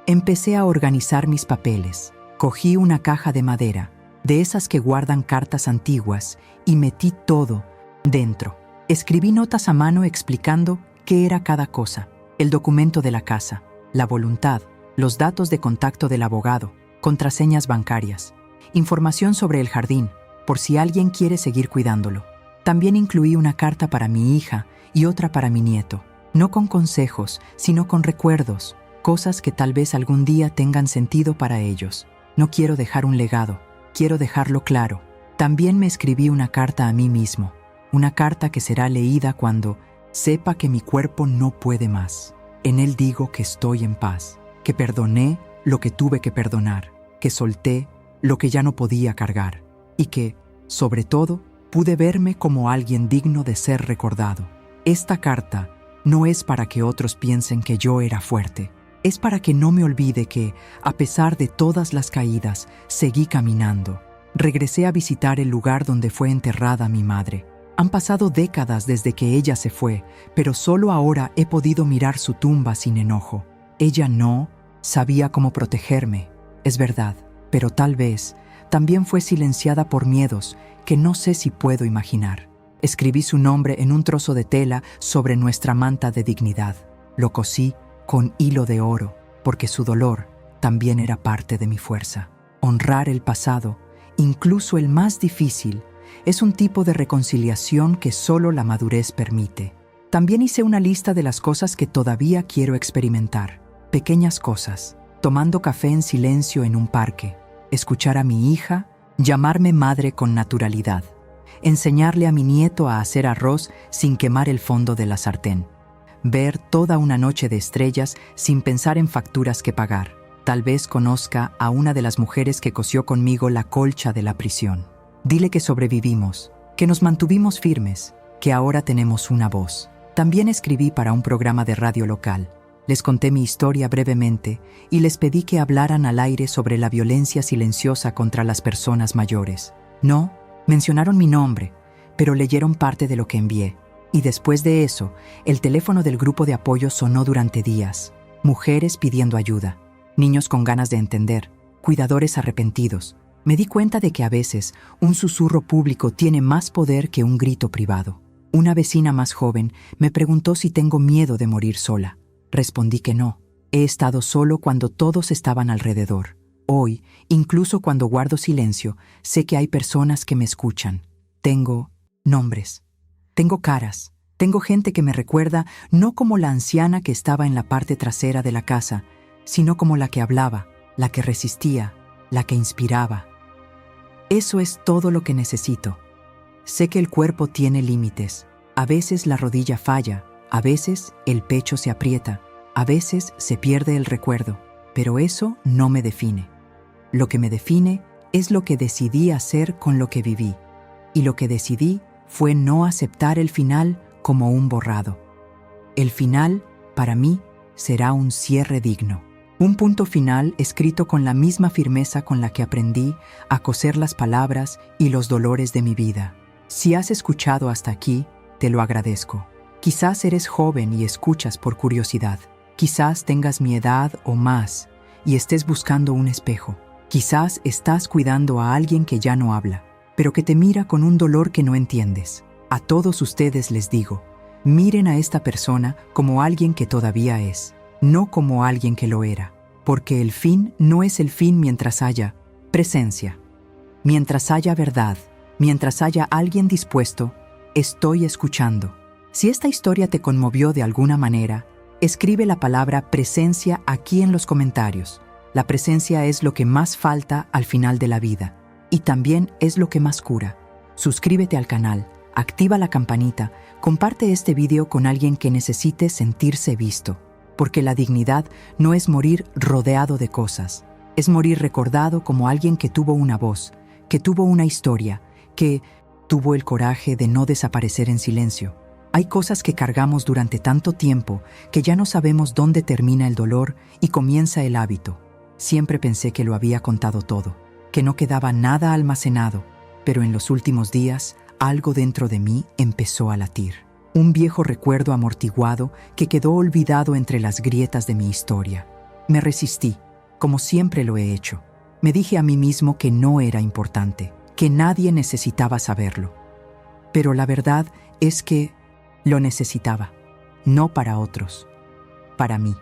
Speaker 1: Empecé a organizar mis papeles. Cogí una caja de madera, de esas que guardan cartas antiguas, y metí todo dentro. Escribí notas a mano explicando qué era cada cosa: el documento de la casa, la voluntad, los datos de contacto del abogado, contraseñas bancarias, información sobre el jardín, por si alguien quiere seguir cuidándolo. También incluí una carta para mi hija y otra para mi nieto, no con consejos, sino con recuerdos, cosas que tal vez algún día tengan sentido para ellos. No quiero dejar un legado, quiero dejarlo claro. También me escribí una carta a mí mismo, una carta que será leída cuando sepa que mi cuerpo no puede más. En él digo que estoy en paz, que perdoné lo que tuve que perdonar, que solté lo que ya no podía cargar y que, sobre todo, pude verme como alguien digno de ser recordado. Esta carta no es para que otros piensen que yo era fuerte. Es para que no me olvide que, a pesar de todas las caídas, seguí caminando. Regresé a visitar el lugar donde fue enterrada mi madre. Han pasado décadas desde que ella se fue, pero solo ahora he podido mirar su tumba sin enojo. Ella no sabía cómo protegerme, es verdad, pero tal vez también fue silenciada por miedos que no sé si puedo imaginar. Escribí su nombre en un trozo de tela sobre nuestra manta de dignidad. Lo cosí con hilo de oro, porque su dolor también era parte de mi fuerza. Honrar el pasado, incluso el más difícil, es un tipo de reconciliación que solo la madurez permite. También hice una lista de las cosas que todavía quiero experimentar. Pequeñas cosas: tomando café en silencio en un parque, escuchar a mi hija, llamarme madre con naturalidad, enseñarle a mi nieto a hacer arroz sin quemar el fondo de la sartén, ver toda una noche de estrellas sin pensar en facturas que pagar. Tal vez conozca a una de las mujeres que cosió conmigo la colcha de la prisión. Dile que sobrevivimos, que nos mantuvimos firmes, que ahora tenemos una voz. También escribí para un programa de radio local. Les conté mi historia brevemente y les pedí que hablaran al aire sobre la violencia silenciosa contra las personas mayores. No mencionaron mi nombre, pero leyeron parte de lo que envié. Y después de eso, el teléfono del grupo de apoyo sonó durante días. Mujeres pidiendo ayuda, niños con ganas de entender, cuidadores arrepentidos. Me di cuenta de que a veces un susurro público tiene más poder que un grito privado. Una vecina más joven me preguntó si tengo miedo de morir sola. Respondí que no. He estado solo cuando todos estaban alrededor. Hoy, incluso cuando guardo silencio, sé que hay personas que me escuchan. Tengo nombres. Tengo caras. Tengo gente que me recuerda no como la anciana que estaba en la parte trasera de la casa, sino como la que hablaba, la que resistía, la que inspiraba. Eso es todo lo que necesito. Sé que el cuerpo tiene límites. A veces la rodilla falla, a veces el pecho se aprieta, a veces se pierde el recuerdo, pero eso no me define. Lo que me define Es lo que decidí hacer con lo que viví. Y lo que decidí fue no aceptar el final como un borrado. El final, para mí, será un cierre digno. Un punto final escrito con la misma firmeza con la que aprendí a coser las palabras y los dolores de mi vida. Si has escuchado hasta aquí, te lo agradezco. Quizás eres joven y escuchas por curiosidad. Quizás tengas mi edad o más y estés buscando un espejo. Quizás estás cuidando a alguien que ya no habla, pero que te mira con un dolor que no entiendes. A todos ustedes les digo, miren a esta persona como alguien que todavía es, no como alguien que lo era, porque el fin no es el fin mientras haya presencia, mientras haya verdad, mientras haya alguien dispuesto. Estoy escuchando. Si esta historia te conmovió de alguna manera, escribe la palabra presencia aquí en los comentarios. La presencia es lo que más falta al final de la vida y también es lo que más cura. Suscríbete al canal, activa la campanita, comparte este video con alguien que necesite sentirse visto, porque la dignidad no es morir rodeado de cosas, es morir recordado como alguien que tuvo una voz, que tuvo una historia, que tuvo el coraje de no desaparecer en silencio. Hay cosas que cargamos durante tanto tiempo que ya no sabemos dónde termina el dolor y comienza el hábito. Siempre pensé que lo había contado todo, que no quedaba nada almacenado, pero en los últimos días algo dentro de mí empezó a latir. Un viejo recuerdo amortiguado que quedó olvidado entre las grietas de mi historia. Me resistí, como siempre lo he hecho. Me dije a mí mismo que no era importante, que nadie necesitaba saberlo. Pero la verdad es que lo necesitaba, no para otros, para mí.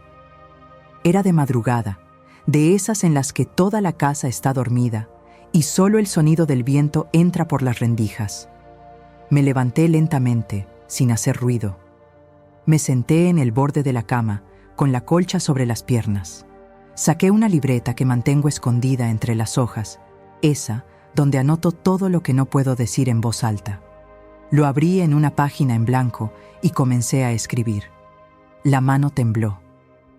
Speaker 1: Era de madrugada, de esas en las que toda la casa está dormida y solo el sonido del viento entra por las rendijas. Me levanté lentamente, sin hacer ruido. Me senté en el borde de la cama, con la colcha sobre las piernas. Saqué una libreta que mantengo escondida entre las hojas, esa donde anoto todo lo que no puedo decir en voz alta. Lo abrí en una página en blanco y comencé a escribir. La mano tembló.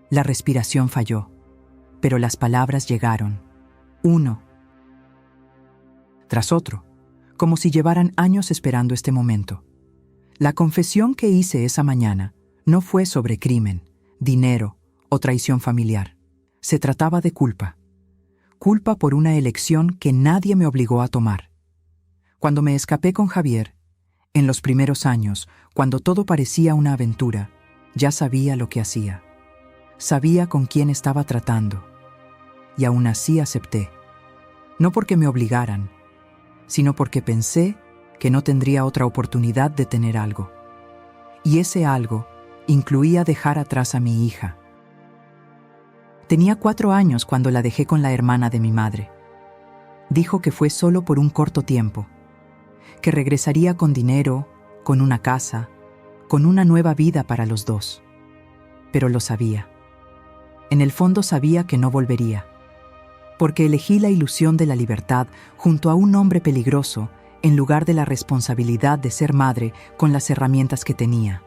Speaker 1: La respiración falló. Pero las palabras llegaron, uno tras otro, como si llevaran años esperando este momento. La confesión que hice esa mañana no fue sobre crimen, dinero o traición familiar. Se trataba de culpa. Culpa por una elección que nadie me obligó a tomar. Cuando me escapé con Javier, en los primeros años, cuando todo parecía una aventura, ya sabía lo que hacía. Sabía con quién estaba tratando. Y aún así acepté. No porque me obligaran, sino porque pensé que no tendría otra oportunidad de tener algo. Y ese algo incluía dejar atrás a mi hija. Tenía 4 años cuando la dejé con la hermana de mi madre. Dijo que fue solo por un corto tiempo, que regresaría con dinero, con una casa, con una nueva vida para los dos. Pero lo sabía. En el fondo sabía que no volvería, porque elegí la ilusión de la libertad junto a un hombre peligroso en lugar de la responsabilidad de ser madre con las herramientas que tenía.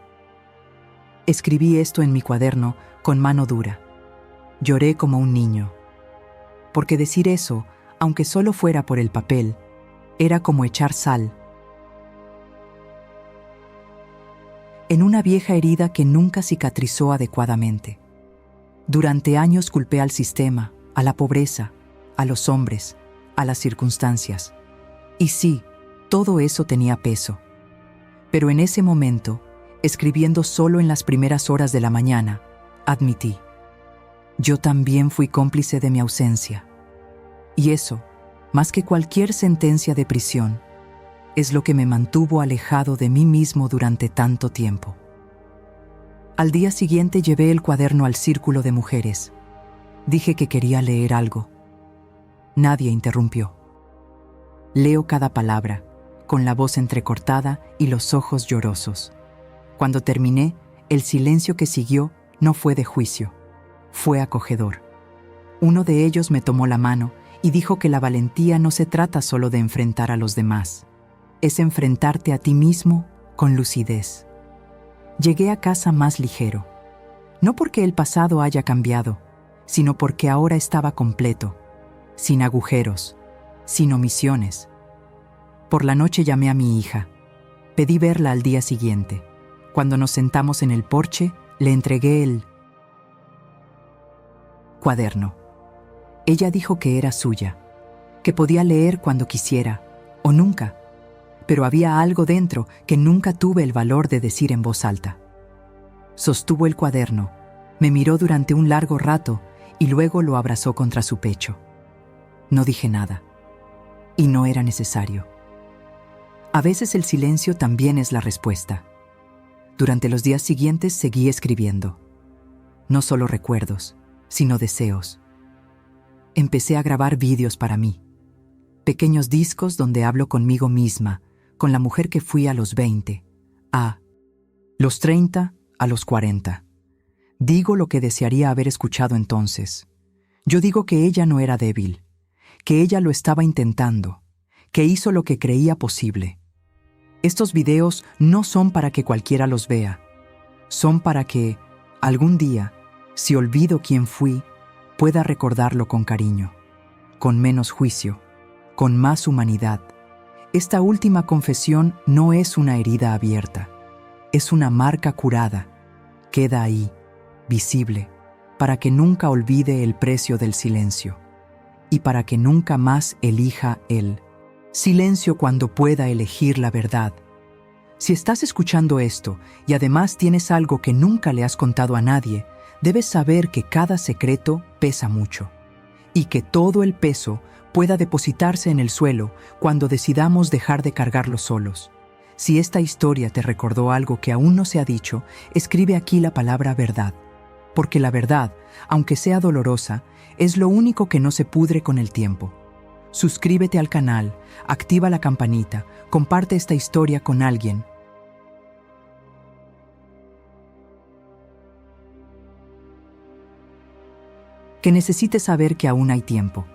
Speaker 1: Escribí esto en mi cuaderno con mano dura. Lloré como un niño, porque decir eso, aunque solo fuera por el papel, era como echar sal en una vieja herida que nunca cicatrizó adecuadamente. Durante años culpé al sistema, a la pobreza, a los hombres, a las circunstancias. Y sí, todo eso tenía peso. Pero en ese momento, escribiendo solo en las primeras horas de la mañana, admití: yo también fui cómplice de mi ausencia. Y eso, más que cualquier sentencia de prisión, es lo que me mantuvo alejado de mí mismo durante tanto tiempo. Al día siguiente llevé el cuaderno al círculo de mujeres. Dije que quería leer algo. Nadie interrumpió. Leo cada palabra, con la voz entrecortada y los ojos llorosos. Cuando terminé, el silencio que siguió no fue de juicio, fue acogedor. Uno de ellos me tomó la mano y dijo que la valentía no se trata solo de enfrentar a los demás, es enfrentarte a ti mismo con lucidez. Llegué a casa más ligero, no porque el pasado haya cambiado, sino porque ahora estaba completo, sin agujeros, sin omisiones. Por la noche llamé a mi hija. Pedí verla al día siguiente. Cuando nos sentamos en el porche, le entregué el cuaderno. Ella dijo que era suya, que podía leer cuando quisiera, o nunca, pero había algo dentro que nunca tuve el valor de decir en voz alta. Sostuvo el cuaderno, me miró durante un largo rato y luego lo abrazó contra su pecho. No dije nada, y no era necesario. A veces el silencio también es la respuesta. Durante los días siguientes seguí escribiendo. No solo recuerdos, sino deseos. Empecé a grabar vídeos para mí. Pequeños discos donde hablo conmigo misma, con la mujer que fui a los 20, a los 30, a los 40. Digo lo que desearía haber escuchado entonces. Yo digo que ella no era débil, que ella lo estaba intentando, que hizo lo que creía posible. Estos videos no son para que cualquiera los vea. Son para que, algún día, si olvido quién fui, pueda recordarlo con cariño, con menos juicio, con más humanidad. Esta última confesión no es una herida abierta, es una marca curada. Queda ahí, visible, para que nunca olvide el precio del silencio y para que nunca más elija el silencio cuando pueda elegir la verdad. Si estás escuchando esto y además tienes algo que nunca le has contado a nadie, debes saber que cada secreto pesa mucho y que todo el peso pueda depositarse en el suelo cuando decidamos dejar de cargarlo solos. Si esta historia te recordó algo que aún no se ha dicho, escribe aquí la palabra verdad, porque la verdad, aunque sea dolorosa, es lo único que no se pudre con el tiempo. Suscríbete al canal, activa la campanita, comparte esta historia con alguien. Que necesite saber que aún hay tiempo.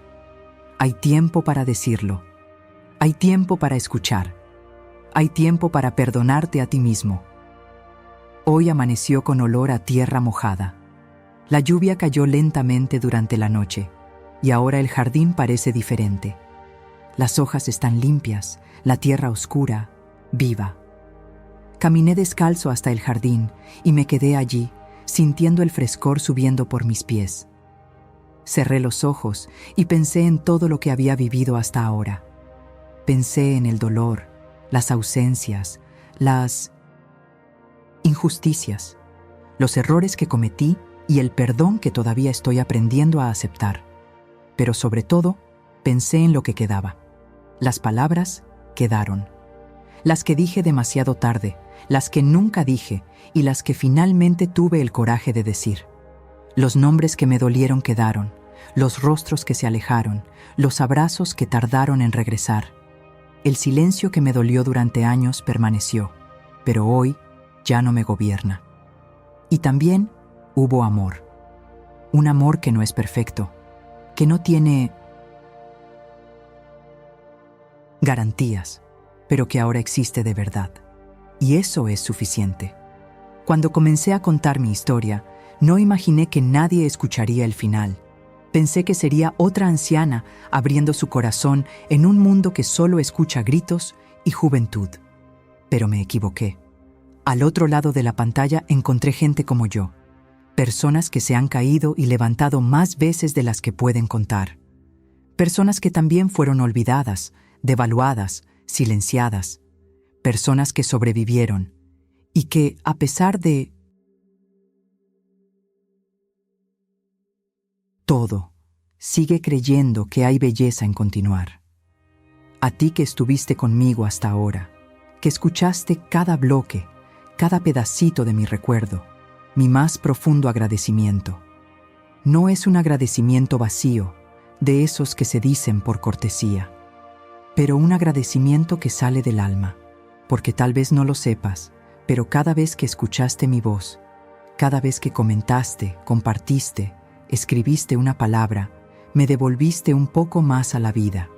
Speaker 1: Hay tiempo para decirlo. Hay tiempo para escuchar. Hay tiempo para perdonarte a ti mismo. Hoy amaneció con olor a tierra mojada. La lluvia cayó lentamente durante la noche, y ahora el jardín parece diferente. Las hojas están limpias, la tierra oscura, viva. Caminé descalzo hasta el jardín y me quedé allí, sintiendo el frescor subiendo por mis pies. Cerré los ojos y pensé en todo lo que había vivido hasta ahora. Pensé en el dolor, las ausencias, las injusticias, los errores que cometí y el perdón que todavía estoy aprendiendo a aceptar. Pero sobre todo, pensé en lo que quedaba. Las palabras quedaron. Las que dije demasiado tarde, las que nunca dije y las que finalmente tuve el coraje de decir. Los nombres que me dolieron quedaron, los rostros que se alejaron, los abrazos que tardaron en regresar. El silencio que me dolió durante años permaneció, pero hoy ya no me gobierna. Y también hubo amor. Un amor que no es perfecto, que no tiene garantías, pero que ahora existe de verdad. Y eso es suficiente. Cuando comencé a contar mi historia, no imaginé que nadie escucharía el final. Pensé que sería otra anciana abriendo su corazón en un mundo que solo escucha gritos y juventud. Pero me equivoqué. Al otro lado de la pantalla encontré gente como yo. Personas que se han caído y levantado más veces de las que pueden contar. Personas que también fueron olvidadas, devaluadas, silenciadas. Personas que sobrevivieron y que, a pesar de todo, sigue creyendo que hay belleza en continuar. A ti que estuviste conmigo hasta ahora, que escuchaste cada bloque, cada pedacito de mi recuerdo, mi más profundo agradecimiento. No es un agradecimiento vacío, de esos que se dicen por cortesía, pero un agradecimiento que sale del alma, porque tal vez no lo sepas, pero cada vez que escuchaste mi voz, cada vez que comentaste, compartiste, escribiste una palabra, me devolviste un poco más a la vida.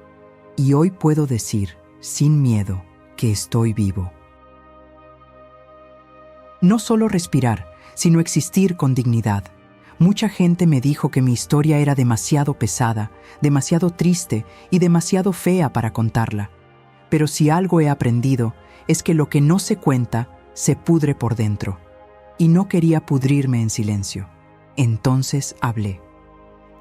Speaker 1: Y hoy puedo decir, sin miedo, que estoy vivo. No solo respirar, sino existir con dignidad. Mucha gente me dijo que mi historia era demasiado pesada, demasiado triste y demasiado fea para contarla. Pero si algo he aprendido es que lo que no se cuenta se pudre por dentro. Y no quería pudrirme en silencio. Entonces hablé.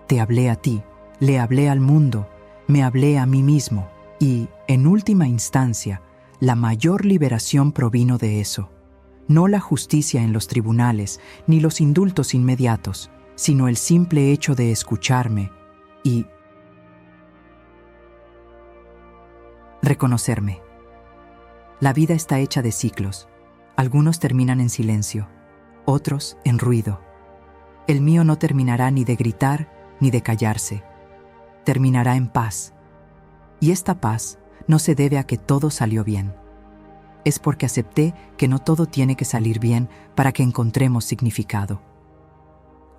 Speaker 1: Te hablé a ti, le hablé al mundo, me hablé a mí mismo. Y, en última instancia, la mayor liberación provino de eso. No la justicia en los tribunales, ni los indultos inmediatos, sino el simple hecho de escucharme y reconocerme. La vida está hecha de ciclos. Algunos terminan en silencio, otros en ruido. El mío no terminará ni de gritar ni de callarse. Terminará en paz. Y esta paz no se debe a que todo salió bien. Es porque acepté que no todo tiene que salir bien para que encontremos significado.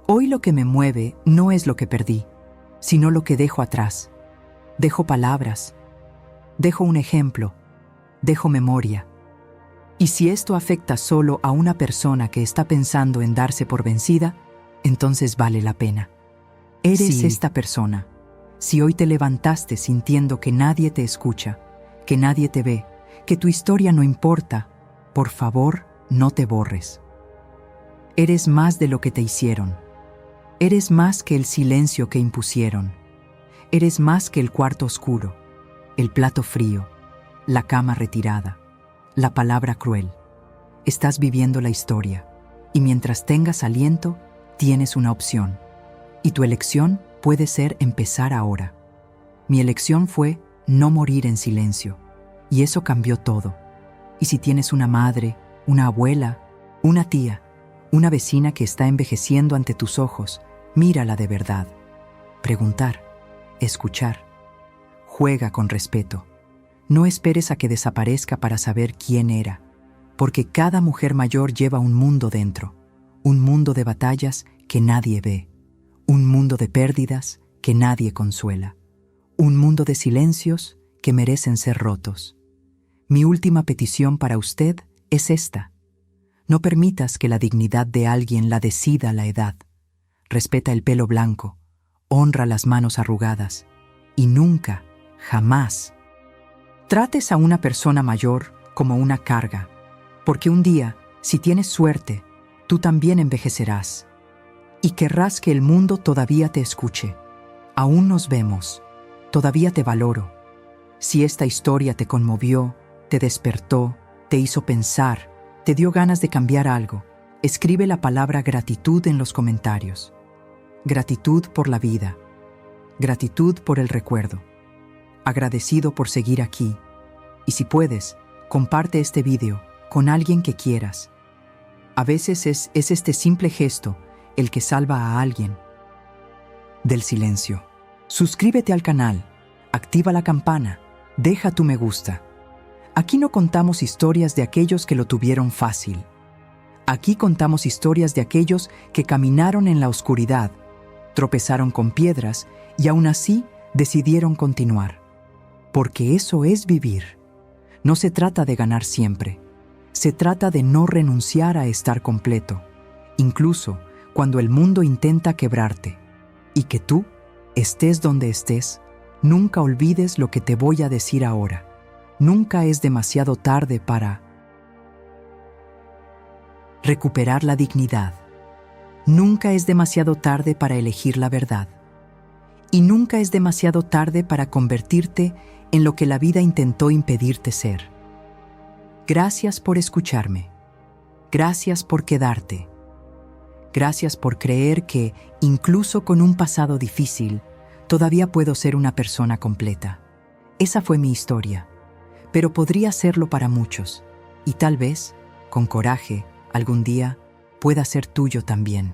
Speaker 1: Hoy lo que me mueve no es lo que perdí, sino lo que dejo atrás. Dejo palabras, dejo un ejemplo, dejo memoria. Y si esto afecta solo a una persona que está pensando en darse por vencida, entonces vale la pena. Eres esta persona. Si hoy te levantaste sintiendo que nadie te escucha, que nadie te ve, que tu historia no importa, por favor, no te borres. Eres más de lo que te hicieron. Eres más que el silencio que impusieron. Eres más que el cuarto oscuro, el plato frío, la cama retirada, la palabra cruel. Estás viviendo la historia, y mientras tengas aliento, tienes una opción. Y tu elección puede ser empezar ahora. Mi elección fue no morir en silencio. Y eso cambió todo. Y si tienes una madre, una abuela, una tía, una vecina que está envejeciendo ante tus ojos, mírala de verdad. Preguntar, escuchar. Juega con respeto. No esperes a que desaparezca para saber quién era, porque cada mujer mayor lleva un mundo dentro, un mundo de batallas que nadie ve, un mundo de pérdidas que nadie consuela, un mundo de silencios que merecen ser rotos. Mi última petición para usted es esta. No permitas que la dignidad de alguien la decida la edad. Respeta el pelo blanco, honra las manos arrugadas y nunca, jamás, trates a una persona mayor como una carga, porque un día, si tienes suerte, tú también envejecerás y querrás que el mundo todavía te escuche. Aún nos vemos, todavía te valoro. Si esta historia te conmovió, te despertó, te hizo pensar, te dio ganas de cambiar algo, escribe la palabra gratitud en los comentarios. Gratitud por la vida. Gratitud por el recuerdo. Agradecido por seguir aquí. Y si puedes, comparte este video con alguien que quieras. A veces es este simple gesto el que salva a alguien del silencio. Suscríbete al canal, activa la campana, deja tu me gusta. Aquí no contamos historias de aquellos que lo tuvieron fácil. Aquí contamos historias de aquellos que caminaron en la oscuridad, tropezaron con piedras y aún así decidieron continuar. Porque eso es vivir. No se trata de ganar siempre. Se trata de no renunciar a estar completo, incluso cuando el mundo intenta quebrarte. Y que tú, estés donde estés, nunca olvides lo que te voy a decir ahora. Nunca es demasiado tarde para recuperar la dignidad. Nunca es demasiado tarde para elegir la verdad. Y nunca es demasiado tarde para convertirte en lo que la vida intentó impedirte ser. Gracias por escucharme. Gracias por quedarte. Gracias por creer que, incluso con un pasado difícil, todavía puedo ser una persona completa. Esa fue mi historia, pero podría serlo para muchos, y tal vez, con coraje, algún día, pueda ser tuyo también.